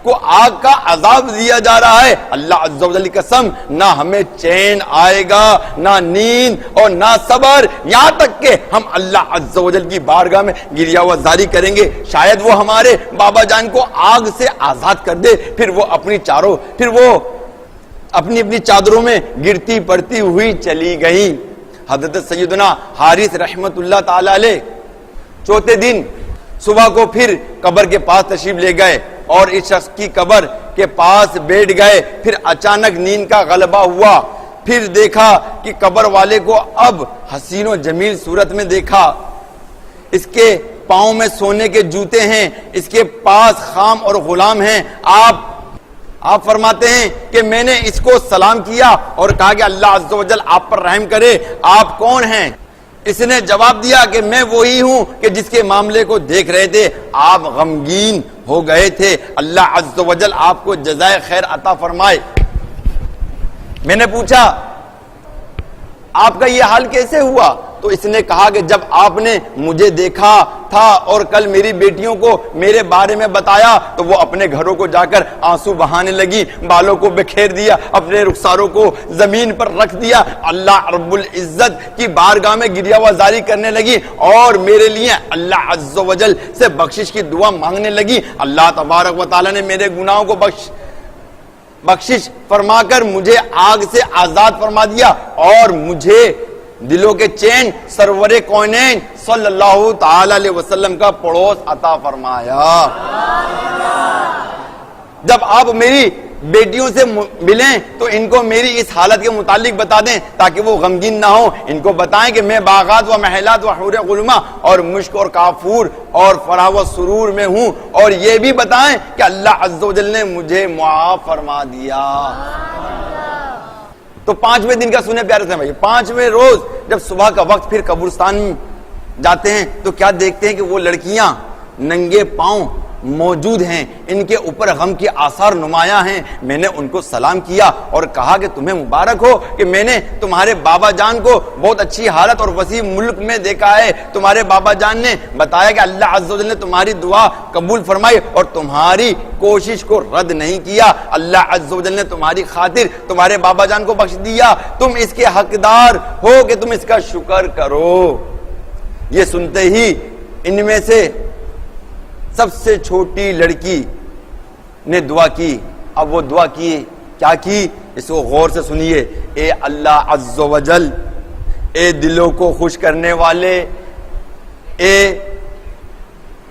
کو آگ کا عذاب دیا جا رہا ہے. اللہ عز و جل کی قسم, نہ ہمیں چین آئے گا, نہ نیند اور نہ صبر, یہاں تک کہ ہم اللہ عز و جل کی بارگاہ میں گریہ وزاری کریں گے. شاید وہ ہمارے بابا جان کو آگ سے آزاد کر دے. پھر وہ اپنی چادروں میں گرتی پڑتی ہوئی چلی گئی. حضرت سیدنا حارث رحمت اللہ تعالی علیہ چوتھے دن صبح کو پھر قبر کے پاس تشریف لے گئے اور اس شخص کی قبر کے پاس بیٹھ گئے. پھر اچانک نیند کا غلبہ ہوا. پھر دیکھا کہ قبر والے کو اب حسین و جمیل صورت میں دیکھا. اس کے پاؤں میں سونے کے جوتے ہیں, اس کے پاس خام اور غلام ہیں. آپ فرماتے ہیں کہ میں نے اس کو سلام کیا اور کہا کہ اللہ عز و جل آپ پر رحم کرے, آپ کون ہیں؟ اس نے جواب دیا کہ میں وہی ہوں کہ جس کے معاملے کو دیکھ رہے تھے. آپ غمگین ہو گئے تھے، اللہ عز و جل آپ کو جزائے خیر عطا فرمائے۔ میں نے پوچھا آپ کا یہ حال کیسے ہوا؟ تو اس نے کہا کہ جب آپ نے مجھے دیکھا تھا اور کل میری بیٹیوں کو میرے بارے میں بتایا تو وہ اپنے گھروں کو جا کر آنسو بہانے لگی، بالوں کو بکھیر دیا، اپنے رخساروں کو زمین پر رکھ دیا، اللہ رب العزت کی بارگاہ میں گریہ وزاری کرنے لگی اور میرے لیے اللہ عز و جل سے بخشش کی دعا مانگنے لگی۔ اللہ تبارک و تعالیٰ نے میرے گناہوں کو بخشش فرما کر مجھے آگ سے آزاد فرما دیا اور مجھے دلوں کے چین سرور کونین صلی اللہ تعالی علیہ وسلم کا پڑوس عطا فرمایا۔ جب آپ میری بیٹیوں سے ملیں تو ان کو میری اس حالت کے متعلق بتا دیں تاکہ وہ غمگین نہ ہو، ان کو بتائیں کہ میں باغات و محلات و حور غلمہ اور مشک اور کافور اور فرح و سرور میں ہوں، اور یہ بھی بتائیں کہ اللہ عز و جل نے مجھے معاف فرما دیا۔ تو 5ویں دن کا سنیں پیارے سے بھائی، 5ویں روز جب صبح کا وقت پھر قبرستان میں جاتے ہیں تو کیا دیکھتے ہیں کہ وہ لڑکیاں ننگے پاؤں موجود ہیں، ان کے اوپر غم کے آثار نمایاں ہیں۔ میں نے ان کو سلام کیا اور کہا کہ تمہیں مبارک ہو کہ میں نے تمہارے بابا جان کو بہت اچھی حالت اور وسیع ملک میں دیکھا ہے۔ تمہارے بابا جان نے بتایا کہ اللہ عز و جل نے تمہاری دعا قبول فرمائی اور تمہاری کوشش کو رد نہیں کیا۔ اللہ عز و جل نے تمہاری خاطر تمہارے بابا جان کو بخش دیا، تم اس کے حقدار ہو کہ تم اس کا شکر کرو۔ یہ سنتے ہی ان میں سے سب سے چھوٹی لڑکی نے دعا کی۔ اب وہ دعا کی کیا کی، اس کو غور سے سنیے۔ اے اللہ عز و جل، اے دلوں کو خوش کرنے والے، اے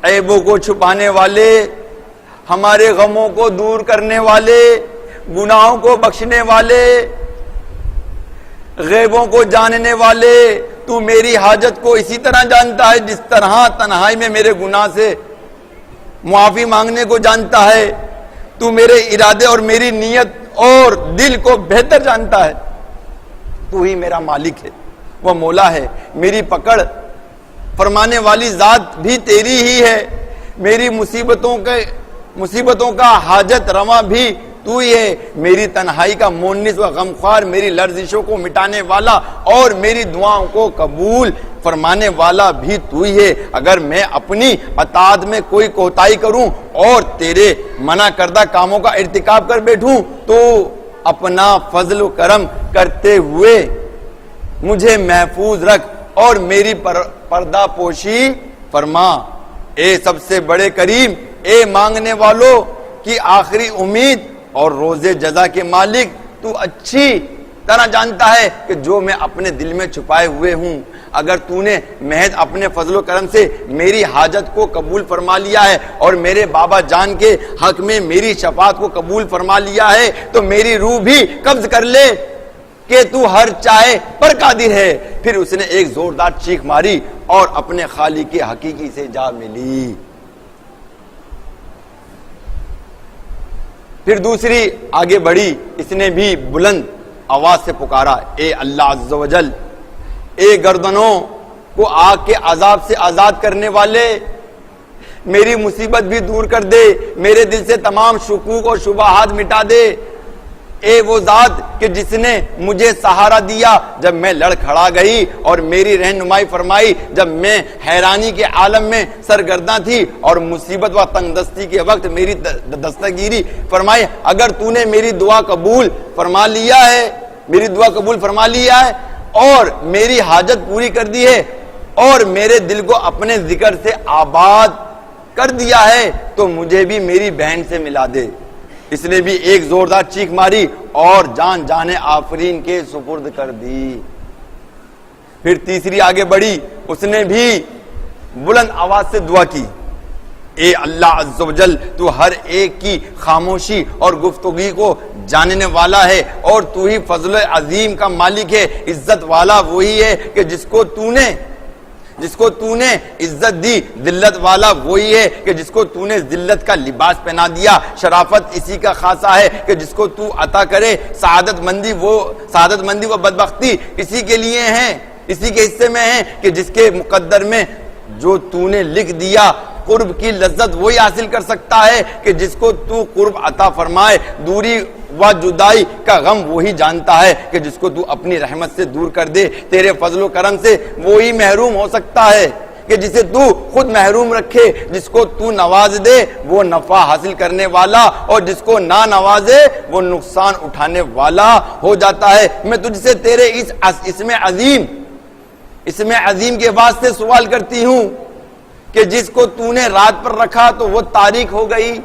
عیبوں کو چھپانے والے، ہمارے غموں کو دور کرنے والے، گناہوں کو بخشنے والے، غیبوں کو جاننے والے، تو میری حاجت کو اسی طرح جانتا ہے جس طرح تنہائی میں میرے گناہ سے معافی مانگنے کو جانتا ہے۔ تو میرے ارادے اور میری نیت اور دل کو بہتر جانتا ہے۔ تو ہی میرا مالک ہے، وہ مولا ہے، میری پکڑ فرمانے والی ذات بھی تیری ہی ہے، میری مصیبتوں کا حاجت رواں بھی تو ہی ہے، میری تنہائی کا مونس و غمخوار، میری لرزشوں کو مٹانے والا اور میری دعاؤں کو قبول فرمانے والا بھی تو ہی ہے۔ اگر میں اپنی اطاعت میں کوئی کوتاہی کروں اور تیرے منع کردہ کاموں کا ارتکاب کر بیٹھوں تو اپنا فضل و کرم کرتے ہوئے مجھے محفوظ رکھ اور میری پردہ پوشی فرما۔ اے سب سے بڑے کریم، اے مانگنے والوں کی آخری امید اور روز جزا کے مالک، تو اچھی طرح جانتا ہے کہ جو میں اپنے دل میں چھپائے ہوئے ہوں، اگر تو نے محض اپنے فضل و کرم سے میری حاجت کو قبول فرما لیا ہے اور میرے بابا جان کے حق میں میری شفاعت کو قبول فرما لیا ہے تو میری روح بھی قبض کر لے کہ تو ہر چاہے پر قادر ہے۔ پھر اس نے ایک زوردار چیخ ماری اور اپنے خالق حقیقی سے جا ملی۔ پھر دوسری آگے بڑھی، اس نے بھی بلند آواز سے پکارا، اے اللہ عز و جل، اے گردنوں کو آگ کے عذاب سے آزاد کرنے والے، میری مصیبت بھی دور کر دے، میرے دل سے تمام شکوک اور شبہات مٹا دے۔ اے وہ ذات کہ جس نے مجھے سہارا دیا جب میں لڑ کھڑا گئی اور میری رہنمائی فرمائی جب میں حیرانی کے عالم میں سرگرداں تھی اور مصیبت و تنگ دستی کے وقت میری دستگیری فرمائی۔ اگر تو نے میری دعا قبول فرما لیا ہے اور میری حاجت پوری کر دی ہے اور میرے دل کو اپنے ذکر سے آباد کر دیا ہے تو مجھے بھی میری بہن سے ملا دے۔ اس نے بھی ایک زوردار چیخ ماری اور جان جانے آفرین کے سپرد کر دی۔ پھر تیسری آگے بڑھی، اس نے بھی بلند آواز سے دعا کی، اے اللہ عز و جل، تو ہر ایک کی خاموشی اور گفتگو کو جاننے والا ہے اور تو ہی فضل عظیم کا مالک ہے۔ عزت والا وہی ہے کہ جس کو تو نے عزت دی، ذلت والا وہی ہے کہ جس کو تو نے ذلت کا لباس پہنا دیا۔ شرافت اسی کا خاصہ ہے کہ جس کو تو عطا کرے، سعادت مندی و بدبختی اسی کے لیے ہیں، اسی کے حصے میں ہے کہ جس کے مقدر میں جو تو نے لکھ دیا قرب کی لذت وہی حاصل کر سکتا ہے کہ جس کو تو قرب عطا فرمائے. دوری و جدائی کا غم وہی جانتا ہے کہ جس کو تو اپنی رحمت سے دور کر دے. تیرے فضل و کرم سے وہی محروم ہو سکتا ہے کہ جسے تو خود محروم رکھے. جس کو تو نواز دے وہ نفع حاصل کرنے والا، اور جس کو نہ نوازے وہ نقصان اٹھانے والا ہو جاتا ہے. میں تجھ سے تیرے اسم عظیم کے واسطے سوال کرتی ہوں کہ جس کو تو نے رات پر رکھا تو وہ تاریک ہو گئی،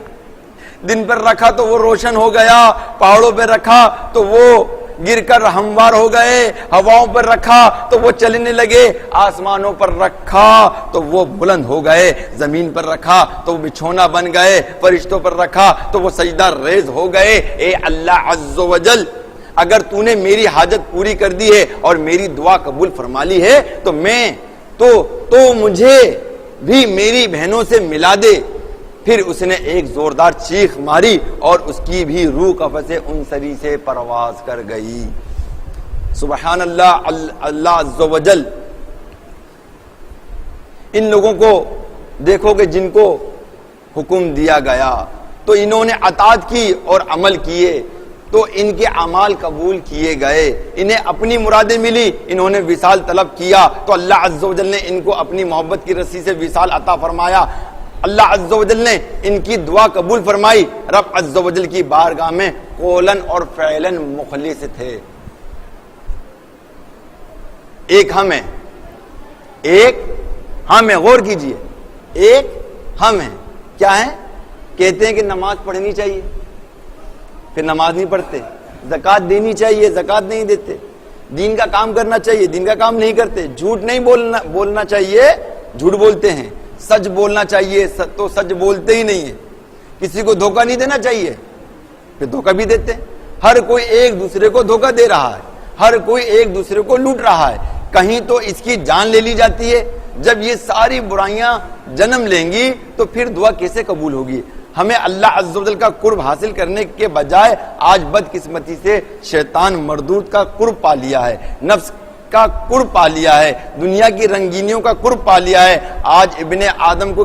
دن پر رکھا تو وہ روشن ہو گیا، پہاڑوں پہ رکھا تو وہ گر کر ہموار ہو گئے، ہواؤں پر رکھا تو وہ چلنے لگے، آسمانوں پر رکھا تو وہ بلند ہو گئے، زمین پر رکھا تو وہ بچھونا بن گئے، فرشتوں پر رکھا تو وہ سجدہ ریز ہو گئے. اے اللہ عز و جل، اگر تو نے میری حاجت پوری کر دی ہے اور میری دعا قبول فرما لی ہے تو مجھے بھی میری بہنوں سے ملا دے. پھر اس نے ایک زوردار چیخ ماری اور اس کی بھی روح قفس انصری سے پرواز کر گئی. سبحان اللہ. اللہ عز و جل ان لوگوں کو دیکھو کہ جن کو حکم دیا گیا تو انہوں نے اطاعت کی اور عمل کیے تو ان کے اعمال قبول کیے گئے. انہیں اپنی مرادیں ملی، انہوں نے وصال طلب کیا تو اللہ عز و جل نے ان کو اپنی محبت کی رسی سے وصال عطا فرمایا. اللہ عز و جل نے ان کی دعا قبول فرمائی. رب عز و جل کی بارگاہ میں قولن اور فعلن مخلص تھے. ایک ہم ہے، غور کیجئے، ایک ہم ہے. کیا ہے؟ کہتے ہیں کہ نماز پڑھنی چاہیے، پھر نماز نہیں پڑھتے. زکوٰۃ دینی چاہیے، زکوٰۃ نہیں دیتے. دین کا کام کرنا چاہیے، دین کا کام نہیں کرتے. جھوٹ نہیں بولنا چاہیے، جھوٹ بولتے ہیں. سچ بولنا چاہیے تو سچ بولتے ہی نہیں ہیں. کسی کو دھوکہ نہیں دینا چاہیے، پھر دھوکہ بھی دیتے. ہر کوئی ایک دوسرے کو دھوکہ دے رہا ہے، ہر کوئی ایک دوسرے کو لوٹ رہا ہے. کہیں تو اس کی جان لے لی جاتی ہے. جب یہ ساری برائیاں جنم لیں گی تو پھر دعا کیسے قبول ہوگی؟ ہمیں اللہ عز و جل کا قرب حاصل کرنے کے بجائے آج بدقسمتی سے شیطان مردود کا قرب پا لیا ہے، نفس کا قرب پا لیا ہے، دنیا کی رنگینیوں کا قرب پا لیا ہے. آج ابن آدم کو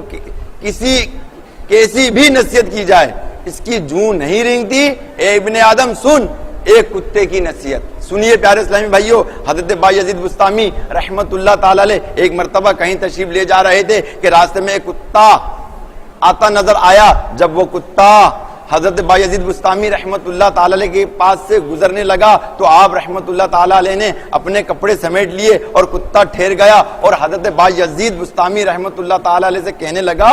کیسی بھی نصیحت کی جائے اس کی جوں نہیں رینگتی. اے ابن آدم سن، ایک کتے کی نصیحت سنیے. پیارے اسلامی بھائیو، حضرت بایزید بستامی رحمت اللہ تعالی علیہ ایک مرتبہ کہیں تشریف لے جا رہے تھے کہ راستے میں ایک کتا آتا نظر آیا. جب وہ کتا حضرت بایزید بستامی رحمت اللہ تعالی علیہ کے پاس سے گزرنے لگا تو آپ رحمت اللہ تعالی علیہ نے اپنے کپڑے سمیٹ لیے اور کتا ٹھہر گیا اور حضرت بایزید بستامی رحمت اللہ تعالی علیہ سے کہنے لگا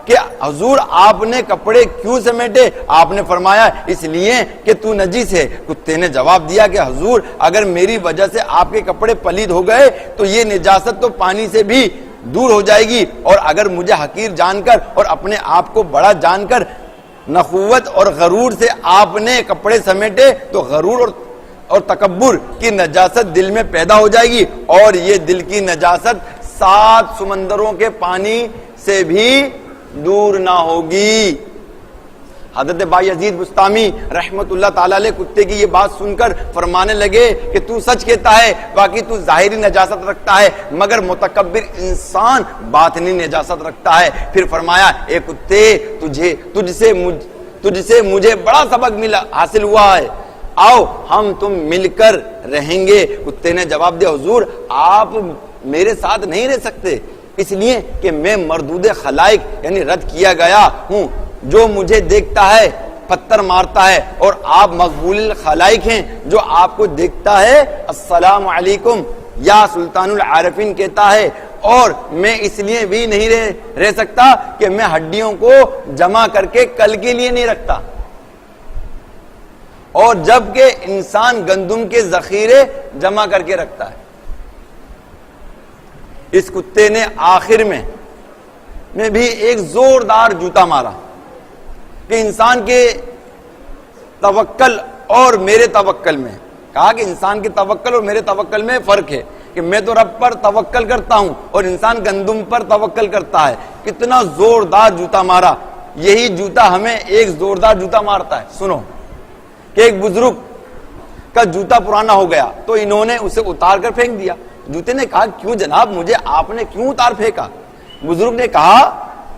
کہ حضور آپ نے کپڑے کیوں سمیٹے؟ آپ نے فرمایا اس لیے کہ تو نجیس ہے. کتے نے جواب دیا کہ حضور اگر میری وجہ سے آپ کے کپڑے پلید ہو گئے تو یہ نجاست تو پانی سے بھی دور ہو جائے گی، اور اگر مجھے حقیر جان کر اور اپنے آپ کو بڑا جان کر نخوت اور غرور سے آپ نے کپڑے سمیٹے تو غرور اور تکبر کی نجاست دل میں پیدا ہو جائے گی، اور یہ دل کی نجاست 7 سمندروں کے پانی سے بھی دور نہ ہوگی. حضرت بایزید بستامی رحمت اللہ تعالی علیہ کتے کی یہ بات سن کر فرمانے لگے کہ تو سچ کہتا ہے، باقی تو ظاہری نجاست رکھتا ہے مگر متکبر انسان باطنی نجاست رکھتا ہے. پھر فرمایا اے کتے تجھ سے مجھے بڑا سبق حاصل ہوا ہے، آؤ ہم تم مل کر رہیں گے. کتے نے جواب دیا حضور آپ میرے ساتھ نہیں رہ سکتے، اس لیے کہ میں مردود خلائق یعنی رد کیا گیا ہوں. جو مجھے دیکھتا ہے پتھر مارتا ہے، اور آپ مقبول الخلائق ہیں. جو آپ کو دیکھتا ہے السلام علیکم یا سلطان العارفین کہتا ہے. اور میں اس لیے بھی نہیں رہ سکتا کہ میں ہڈیوں کو جمع کر کے کل کے لیے نہیں رکھتا، اور جبکہ انسان گندم کے ذخیرے جمع کر کے رکھتا ہے. اس کتے نے آخر میں بھی ایک زوردار جوتا مارا کہ انسان کے توکل اور میرے توکل میں، کہا کہ انسان کے توکل اور میرے توکل میں فرق ہے کہ میں تو رب پر توکل کرتا ہوں اور انسان گندم پر توکل کرتا ہے. کتنا زوردار جوتا مارا. یہی جوتا ہمیں ایک زوردار جوتا مارتا ہے. سنو کہ ایک بزرگ کا جوتا پرانا ہو گیا تو انہوں نے اسے اتار کر پھینک دیا. جوتے نے کہا کیوں جناب، مجھے آپ نے کیوں اتار پھینکا؟ بزرگ نے کہا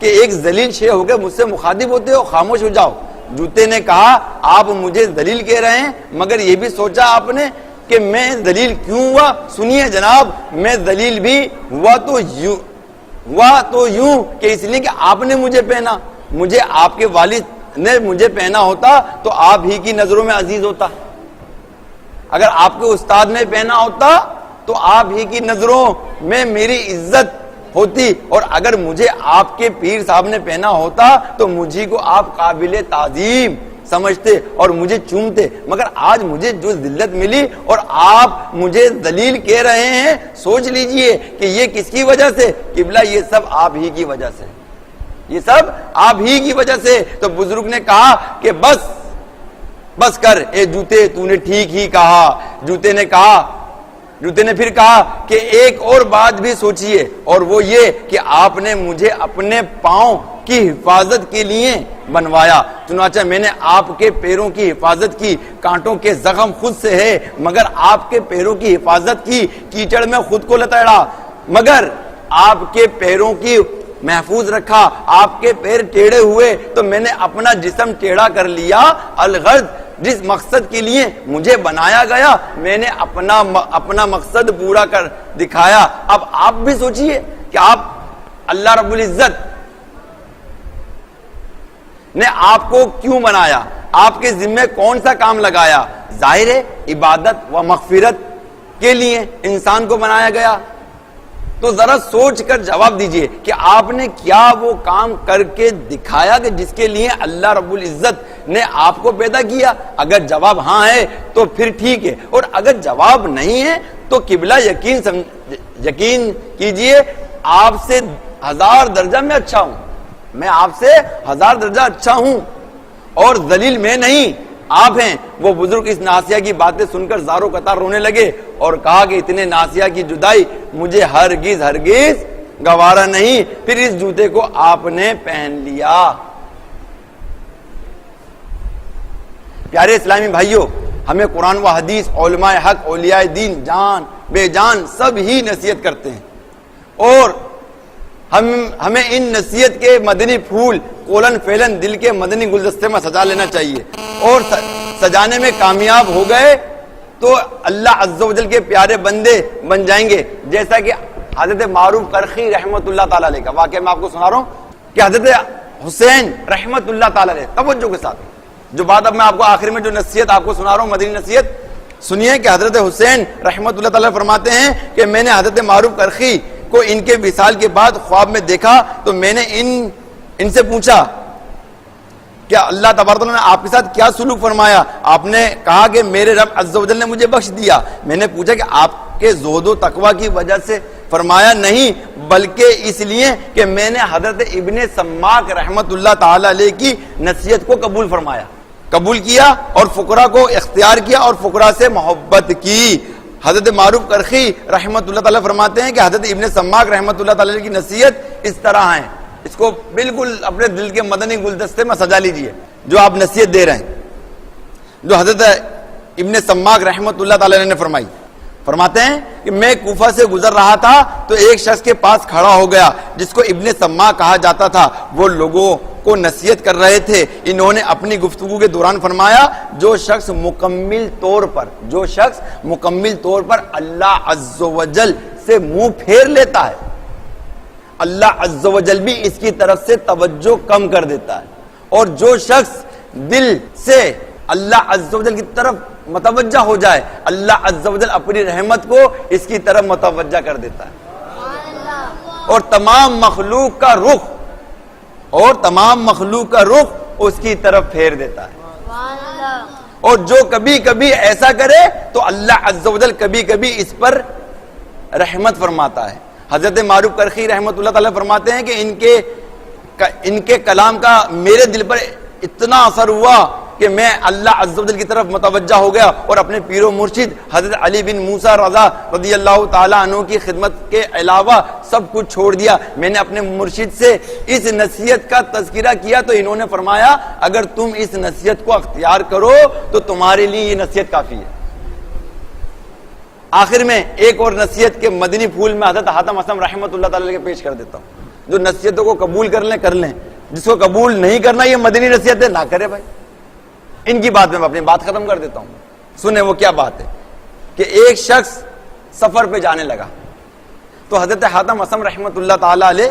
کہ ایک ذلیل شے ہو کے مجھ سے مخاطب ہوتے ہو، خاموش ہو جاؤ۔ جوتے نے کہا آپ مجھے ذلیل کہہ رہے ہیں، مگر یہ بھی سوچا آپ نے کہ میں ذلیل کیوں ہوا؟ سنیے جناب، میں ذلیل بھی ہوا تو یوں کہ اس لیے کہ آپ نے مجھے پہنا، مجھے آپ کے والد نے مجھے پہنا ہوتا تو آپ ہی کی نظروں میں عزیز ہوتا، اگر آپ کے استاد نے پہنا ہوتا تو آپ ہی کی نظروں میں میری عزت ہوتی، اور اگر مجھے آپ کے پیر صاحب نے پہنا ہوتا تو مجھے کو آپ قابل تعظیم سمجھتے اور مجھے چومتے، مگر آج مجھے جو ذلت ملی اور آپ مجھے ذلیل کہہ رہے ہیں، سوچ لیجئے کہ یہ کس کی وجہ سے؟ قبلہ یہ سب آپ ہی کی وجہ سے، یہ سب آپ ہی کی وجہ سے۔ تو بزرگ نے کہا کہ بس کر اے جوتے، تو نے ٹھیک ہی کہا۔ جوتے نے پھر کہا کہ ایک اور بات بھی سوچئے، اور وہ یہ کہ آپ نے مجھے اپنے پاؤں کی حفاظت کے لیے بنوایا، چنانچہ میں نے آپ کے پیروں کی حفاظت کی، کانٹوں کے زخم خود سے ہے مگر آپ کے پیروں کی حفاظت کی، کیچڑ میں خود کو لتاڑا مگر آپ کے پیروں کی محفوظ رکھا، آپ کے پیر ٹیڑھے ہوئے تو میں نے اپنا جسم ٹیڑھا کر لیا، الغرض جس مقصد کے لیے مجھے بنایا گیا میں نے اپنا مقصد پورا کر دکھایا۔ اب آپ بھی سوچئے کہ آپ اللہ رب العزت نے آپ کو کیوں بنایا، آپ کے ذمہ کون سا کام لگایا؟ ظاہر ہے عبادت و مغفرت کے لیے انسان کو بنایا گیا۔ تو ذرا سوچ کر جواب دیجئے کہ آپ نے کیا وہ کام کر کے دکھایا کہ جس کے لیے اللہ رب العزت نے آپ کو پیدا کیا؟ اگر جواب ہاں ہے تو پھر ٹھیک ہے، اور اگر جواب نہیں ہے تو قبلہ یقین کیجئے آپ سے 1000 درجہ میں اچھا ہوں، میں آپ سے 1000 درجہ اچھا ہوں، اور ذلیل میں نہیں آپ ہیں۔ وہ بزرگ اس ناسیہ کی باتیں سن کر زاروں قطار رونے لگے اور کہا کہ اتنے ناسیہ کی جدائی مجھے ہرگز گوارا نہیں۔ پھر اس جوتے کو آپ نے پہن لیا۔ پیارے اسلامی بھائیوں، ہمیں قرآن و حدیث، علماء حق، اولیاء دین، جان بے جان سب ہی نصیحت کرتے ہیں، اور ہمیں ان نصیحت کے مدنی پھول کولن فیلن دل کے مدنی گلدستے میں سجا لینا چاہیے، اور سجانے میں کامیاب ہو گئے تو اللہ عز و جل کے پیارے بندے بن جائیں گے۔ جیسا کہ حضرت معروف کرخی رحمت اللہ تعالیٰ علیہ کا واقعہ میں آپ کو سنا رہا ہوں کہ حضرت حسین رحمت اللہ تعالیٰ علیہ، توجہ کے ساتھ جو بات اب میں آپ کو آخر میں جو نصیحت آپ کو سنا رہا ہوں مدنی نصیحت سنیے، کہ حضرت حسین رحمت اللہ تعالیٰ فرماتے ہیں کہ میں نے حضرت معروف کرخی کو ان کے وصال کے بعد خواب میں دیکھا تو میں نے ان سے پوچھا کہ اللہ تبارک و تعالیٰ نے آپ کے ساتھ کیا سلوک فرمایا؟ آپ نے کہا کہ میرے رب عز و جل نے مجھے بخش دیا۔ میں نے پوچھا کہ آپ کے زہد و تقوی کی وجہ سے؟ فرمایا نہیں، بلکہ اس لیے کہ میں نے حضرت ابن سماک رحمت اللہ تعالی علیہ کی نصیحت کو قبول کیا اور فقراء کو اختیار کیا اور فقراء سے محبت کی۔ حضرت معروف کرخی رحمت اللہ تعالیٰ فرماتے ہیں کہ حضرت ابن سماک رحمت اللہ تعالیٰ کی نصیحت اس طرح ہے، اس کو بالکل اپنے دل کے مدنی گلدستے میں سجا لیجئے جو آپ نصیحت دے رہے ہیں، جو حضرت ابن سماک رحمت اللہ تعالیٰ نے فرماتے ہیں کہ میں کوفہ سے گزر رہا تھا تو ایک شخص کے پاس کھڑا ہو گیا جس کو ابن سماک کہا جاتا تھا۔ وہ لوگوں کو نصیحت کر رہے تھے۔ انہوں نے اپنی گفتگو کے دوران فرمایا جو شخص مکمل طور پر اللہ عز و جل سے منہ پھیر لیتا ہے، اللہ عز و جل بھی اس کی طرف سے توجہ کم کر دیتا ہے، اور جو شخص دل سے اللہ عز و جل کی طرف متوجہ ہو جائے اللہ عز و جل اپنی رحمت کو اس کی طرف متوجہ کر دیتا ہے، اور تمام مخلوق کا رخ اس کی طرف پھیر دیتا ہے۔ اور جو کبھی کبھی ایسا کرے تو اللہ عز و جل کبھی کبھی اس پر رحمت فرماتا ہے۔ حضرت معروف کرخی رحمت اللہ تعالیٰ فرماتے ہیں کہ ان کے کلام کا میرے دل پر اتنا اثر ہوا کہ میں اللہ عز و جل کی طرف متوجہ ہو گیا اور اپنے پیر و مرشد حضرت علی بن موسیٰ رضا رضی اللہ تعالیٰ عنہ کی خدمت کے علاوہ سب کچھ چھوڑ دیا۔ میں نے اپنے مرشد سے اس نصیحت کا تذکرہ کیا تو انہوں نے فرمایا اگر تم اس نصیحت کو اختیار کرو تو تمہارے لیے یہ نصیحت کافی ہے۔ آخر میں ایک اور نصیحت کے مدنی پھول میں حضرت حاتم اسلم رحمت اللہ تعالیٰ کے پیش کر دیتا ہوں جو نصیحتوں کو قبول کر لیں کر لیں، جس کو قبول نہیں کرنا یہ مدنی نصیحتیں نہ کرے بھائی. ان کی بات میں اپنی بات ختم کر دیتا ہوں. سنیں وہ کیا بات ہے کہ ایک شخص سفر پہ جانے لگا تو حضرت حاتم اصم رحمۃ اللہ تعالی علیہ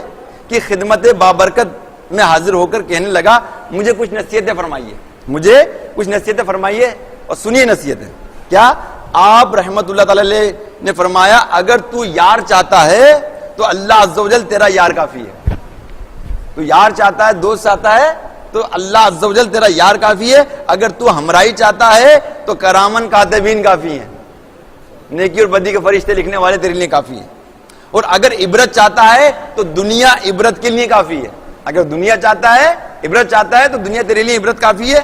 کی خدمت بابرکت میں حاضر ہو کر کہنے لگا مجھے کچھ نصیحتیں فرمائیے، مجھے کچھ نصیحتیں فرمائیے. اور سنیے نصیحتیں کیا. آپ رحمت اللہ تعالی علیہ نے فرمایا اگر تو یار چاہتا ہے تو اللہ عز و جل تیرا یار کافی ہے. تو یار چاہتا ہے، دوست چاہتا ہے تو اللہ عز و جل تیرا یار کافی ہے. اگر تو ہمراہی چاہتا ہے تو کرامن کاتبین کافی ہیں، نیکی اور بدی کے فرشتے لکھنے والے تیرے لیے کافی ہیں. اور اگر عبرت چاہتا ہے تو دنیا عبرت کے لیے کافی ہے. اگر دنیا چاہتا ہے، عبرت چاہتا ہے تو دنیا تیرے لیے عبرت کافی ہے.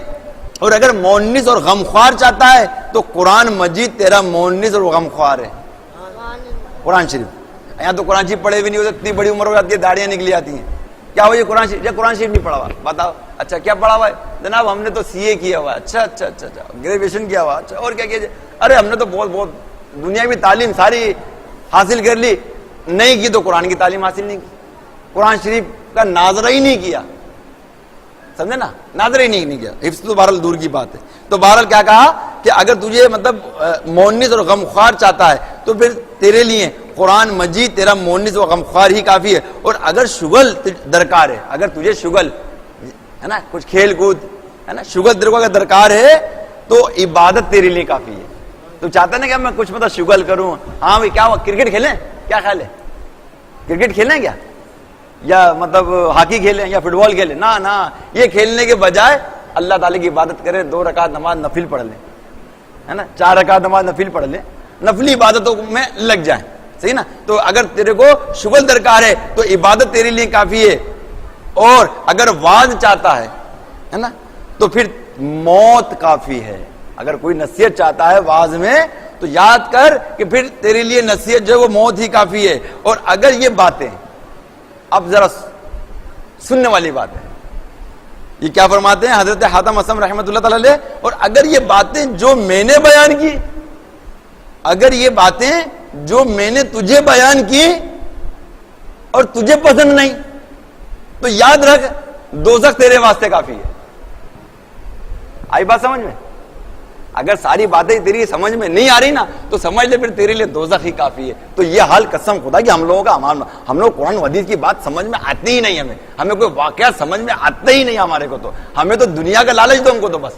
اور اگر مونس اور غمخوار چاہتا ہے تو قرآن مجید تیرا مونس اور غمخوار ہے. قرآن شریف، یہاں تو قرآن شریف پڑھے بھی نہیں ہوتے، اتنی بڑی عمر ہو جاتی ہے داڑیاں نکلی آتی ہیں. کیا ہوا یہ قرآن شریف؟ قرآن شریف نہیں پڑھا ہوا، بتاؤ. اچھا کیا پڑھا ہوا ہے؟ جناب ہم نے تو سی اے کیا ہوا. اچھا اچھا اچھا اچھا گریجویشن کیا ہوا. اچھا اور کیا کیا؟ ارے ہم نے تو بہت بہت دنیاوی تعلیم ساری حاصل کر لی. نہیں کی تو قرآن کی تعلیم حاصل نہیں کی، قرآن شریف کا ناظرہ ہی نہیں کیا. سمجھے نا، ناظرہ ہی نہیں کیا. حفظ تو بہرحال دور کی بات ہے. تو بہرحال کیا کہا کہ اگر تجھے مطلب مونس اور غمخوار چاہتا ہے تو پھر تیرے لیے قرآن مجید تیرا مونس و غمخوار ہی کافی ہے. اور اگر شغل درکار ہے، اگر تجھے شغل ہے نا، کچھ کھیل کود ہے نا، شغل تیرے کو اگر درکار ہے تو عبادت تیرے لیے کافی ہے. تو چاہتا نا کہ میں کچھ مطلب شغل کروں. ہاں بھائی کیا ہوا، کرکٹ کھیلیں؟ کیا خیال ہے، کرکٹ کھیلیں کیا، یا مطلب ہاکی کھیلیں یا فٹ بال کھیلیں؟ نہ نہ، یہ کھیلنے کے بجائے اللہ تعالیٰ کی عبادت کریں. 2 رکعت نماز نفل پڑھ لیں، ہے نا، 4 رکعت نماز نفل پڑھ لیں، نفلی عبادتوں میں لگ جائیں. صحیح نا. تو اگر تیرے کو شغل درکار ہے تو عبادت تیرے لیے کافی ہے. اور اگر واز چاہتا ہے نا، تو پھر موت کافی ہے. اگر کوئی نصیحت چاہتا ہے واز میں تو یاد کر کہ پھر تیرے لیے نصیحت جو ہے وہ موت ہی کافی ہے. اور اگر یہ باتیں، اب ذرا سننے والی بات ہے، یہ کیا فرماتے ہیں حضرت حاتم اصم رحمۃ اللہ تعالی علیہ، اور اگر یہ باتیں جو میں نے بیان کی، اگر یہ باتیں جو میں نے تجھے بیان کی اور تجھے پسند نہیں تو یاد رکھ دوزخ تیرے واسطے کافی ہے. آئی بات سمجھ میں؟ اگر ساری باتیں تیری سمجھ میں نہیں آ رہی نا تو سمجھ لے پھر تیرے لیے دوزخ ہی کافی ہے. تو یہ حال قسم خدا کہ ہم لوگوں کا، ہم لوگ قرآن و حدیث کی بات سمجھ میں آتی ہی نہیں. ہمیں کوئی واقعہ سمجھ میں آتا ہی نہیں ہمارے کو. تو ہمیں تو دنیا کا لالچ دو، ہم کو تو بس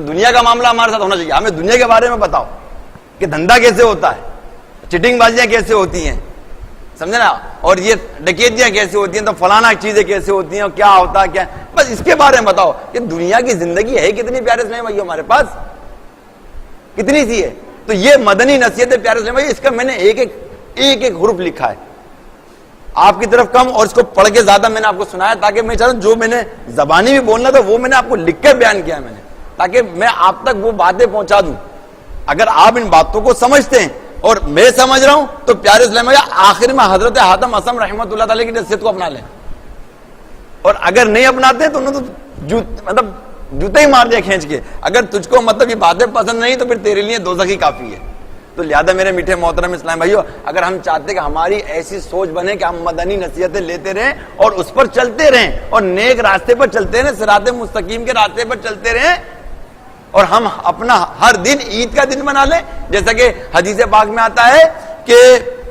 دنیا کا معاملہ ہمارے ساتھ ہونا چاہیے. ہمیں دنیا کے بارے میں بتاؤ کہ دھندا کیسے ہوتا ہے، چٹنگ بازیاں کیسے ہوتی ہیں، سمجھے نا، اور یہ ڈکیتیاں کیسے ہوتی ہیں، تو فلانا چیزیں کیسے ہوتی ہیں، اور کیا ہوتا ہے کیا. بس اس کے بارے میں بتاؤ کہ دنیا کی زندگی ہے کتنی پیارے اسلام بھائی ہمارے پاس، کتنی سی ہے. تو یہ مدنی نصیحت پیارے اسلام بھائی، اس کا میں نے ایک ایک حرف لکھا ہے آپ کی طرف کم، اور اس کو پڑھ کے زیادہ میں نے آپ کو سنایا تاکہ میں چاہتا ہوں جو میں نے زبانی بھی بولنا تھا وہ میں نے آپ کو لکھ کے بیان کیا ہے میں نے، تاکہ میں آپ تک وہ باتیں پہنچا دوں. اگر آپ ان باتوں کو سمجھتے ہیں اور میں سمجھ رہا ہوں تو پیارے اسلام بھائی آخر میں حضرت حاتم اصم رحمۃ اللہ تعالی کی نصیحت کو اپنا لیں. اور اگر نہیں اپناتے تو انہوں نے مطلب جوتے ہی مار دیا کھینچ کے. اگر تجھ کو مطلب یہ باتیں پسند نہیں تو پھر تیرے لیے دوزخ ہی کافی ہے. تو لہذا میرے میٹھے محترم اسلام بھائیو، اگر ہم چاہتے کہ ہماری ایسی سوچ بنے کہ ہم مدنی نصیحتیں لیتے رہیں اور اس پر چلتے رہیں اور نیک راستے پر چلتے رہیں، صراط مستقیم کے راستے پر چلتے رہیں، اور ہم اپنا ہر دن عید کا دن بنا لیں، جیسا کہ حدیث پاک میں آتا ہے کہ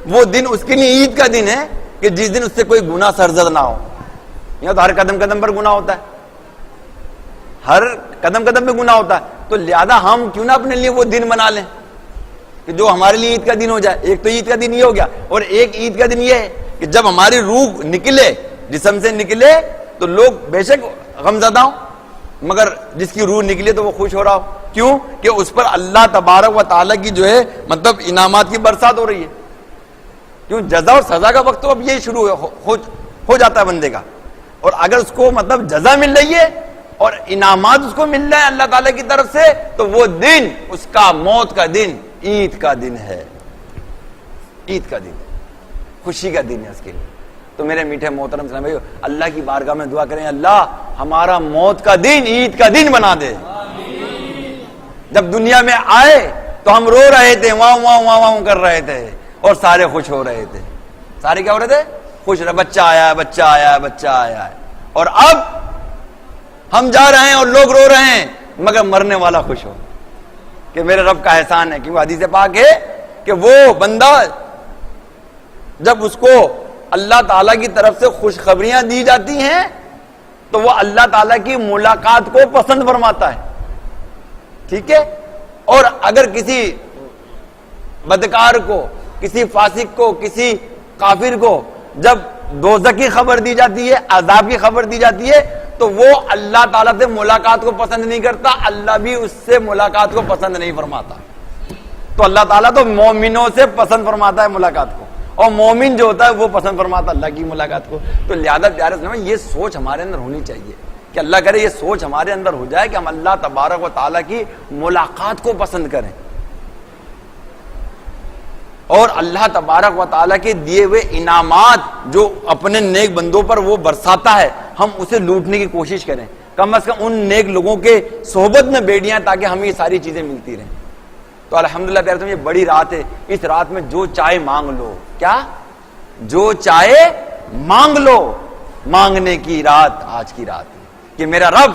وہ دن اس کے لیے عید کا دن ہے کہ جس دن اس سے کوئی گناہ سرزد نہ ہو. یہاں تو ہر قدم قدم پر گناہ ہوتا ہے، ہر قدم قدم پہ گناہ ہوتا ہے. تو لہذا ہم کیوں نہ اپنے لیے وہ دن بنا لیں کہ جو ہمارے لیے عید کا دن ہو جائے. ایک تو عید کا دن یہ ہو گیا، اور ایک عید کا دن یہ ہے کہ جب ہماری روح نکلے، جسم سے نکلے، تو لوگ بے شک غمزدہ ہوں، مگر جس کی روح نکلے تو وہ خوش ہو رہا ہو. کیوں؟ کہ اس پر اللہ تبارک و تعالیٰ کی جو ہے مطلب انعامات کی برسات ہو رہی ہے. کیوں؟ جزا اور سزا کا وقت تو اب یہ شروع ہو جاتا ہے بندے کا. اور اگر اس کو مطلب جزا مل رہی ہے اور انعامات اس کو مل رہے ہیں اللہ تعالیٰ کی طرف سے، تو وہ دن اس کا موت کا دن عید کا دن ہے. عید کا دن ہے، خوشی کا دن ہے اس کے لیے. تو میرے میٹھے محترم اسلام بھائیو، اللہ کی بارگاہ میں دعا کریں، اللہ ہمارا موت کا دن عید کا دن بنا دے. جب دنیا میں آئے تو ہم رو رہے تھے، واہ واہ واہ واہ کر رہے تھے، اور سارے خوش ہو رہے تھے. سارے کیا ہو رہے تھے؟ خوش رہے، بچہ آیا ہے، بچہ آیا ہے، بچہ آیا ہے. اور اب ہم جا رہے ہیں اور لوگ رو رہے ہیں مگر مرنے والا خوش ہو کہ میرے رب کا احسان ہے. کیونکہ حدیث پاک ہے کہ وہ بندہ جب اس کو اللہ تعالیٰ کی طرف سے خوشخبریاں دی جاتی ہیں تو وہ اللہ تعالیٰ کی ملاقات کو پسند فرماتا ہے. ٹھیک ہے. اور اگر کسی بدکار کو، کسی فاسق کو، کسی کافر کو جب دوزخ کی خبر دی جاتی ہے، عذاب کی خبر دی جاتی ہے تو وہ اللہ تعالیٰ سے ملاقات کو پسند نہیں کرتا، اللہ بھی اس سے ملاقات کو پسند نہیں فرماتا. تو اللہ تعالیٰ تو مومنوں سے پسند فرماتا ہے ملاقات کو، اور مومن جو ہوتا ہے وہ پسند فرماتا اللہ کی ملاقات کو. تو لہذا پیارے اسلام، یہ سوچ ہمارے اندر ہونی چاہیے کہ اللہ کرے یہ سوچ ہمارے اندر ہو جائے کہ ہم اللہ تبارک و تعالیٰ کی ملاقات کو پسند کریں، اور اللہ تبارک و تعالیٰ کے دیے ہوئے انعامات جو اپنے نیک بندوں پر وہ برساتا ہے ہم اسے لوٹنے کی کوشش کریں. کم از کم ان نیک لوگوں کے صحبت میں بیٹھیں تاکہ ہمیں یہ ساری چیزیں ملتی رہیں. تو الحمدللہ پیارے، یہ بڑی رات ہے. اس رات میں جو چاہے مانگ لو. کیا؟ جو چاہے مانگ لو. مانگنے کی رات آج کی رات ہے کہ میرا رب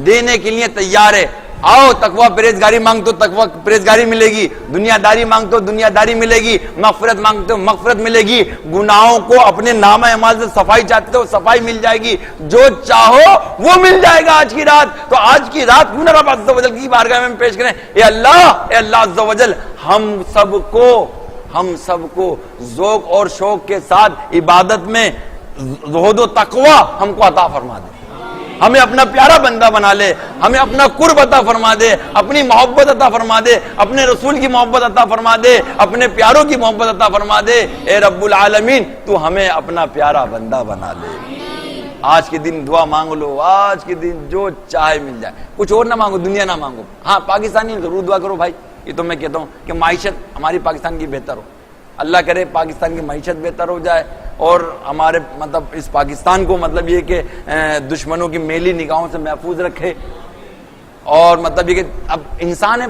دینے کے لیے تیار ہے. آؤ تقوی پرہیزگاری مانگ تو تقوی پرہیزگاری ملے گی، دنیا داری مانگ تو دنیا داری ملے گی، مغفرت مانگ تو مغفرت ملے گی، گناہوں کو اپنے نامہ اعمال سے صفائی چاہتے ہو صفائی مل جائے گی، جو چاہو وہ مل جائے گا آج کی رات. تو آج کی رات کیوں نہ رب عز و جل کی بارگاہ میں پیش کریں، اے اللہ عز و جل ہم سب کو ذوق اور شوق کے ساتھ عبادت میں زہد و تقوی ہم کو عطا فرما دے، ہمیں اپنا پیارا بندہ بنا لے، ہمیں اپنا قرب عطا فرما دے، اپنی محبت عطا فرما دے، اپنے رسول کی محبت عطا فرما دے، اپنے پیاروں کی محبت عطا فرما دے. اے رب العالمین تو ہمیں اپنا پیارا بندہ بنا لے. آج کے دن دعا مانگ لو، آج کے دن جو چاہے مل جائے. کچھ اور نہ مانگو، دنیا نہ مانگو. ہاں پاکستانی ضرور دعا کرو بھائی. یہ تو میں کہتا ہوں کہ معیشت ہماری پاکستان کی بہتر ہو. اللہ کرے پاکستان کی معیشت بہتر ہو جائے اور ہمارے اس پاکستان کو یہ کہ دشمنوں کی میلی نگاہوں سے محفوظ رکھے. اور یہ کہ اب انسان ہے،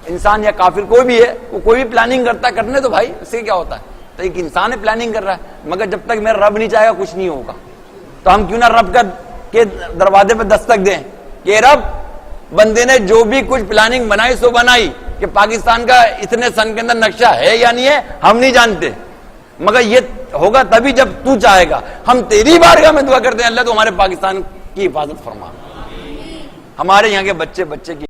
انسان یا کافر کوئی بھی ہے، وہ کوئی بھی پلاننگ کرتا ہے، کرنے تو بھائی اس سے کیا ہوتا ہے. تو ایک انسان ہے پلاننگ کر رہا ہے، مگر جب تک میرا رب نہیں چاہے گا کچھ نہیں ہوگا. تو ہم کیوں نہ رب کے دروازے پہ دستک دیں کہ رب بندے نے جو بھی کچھ پلاننگ بنائی سو بنائی، کہ پاکستان کا اتنے سن کے اندر نقشہ ہے یا نہیں ہے ہم نہیں جانتے، مگر یہ ہوگا تبھی جب تو چاہے گا. ہم تیری بارگاہ میں دعا کرتے ہیں اللہ تو ہمارے پاکستان کی حفاظت فرما، ہمارے یہاں کے بچے کی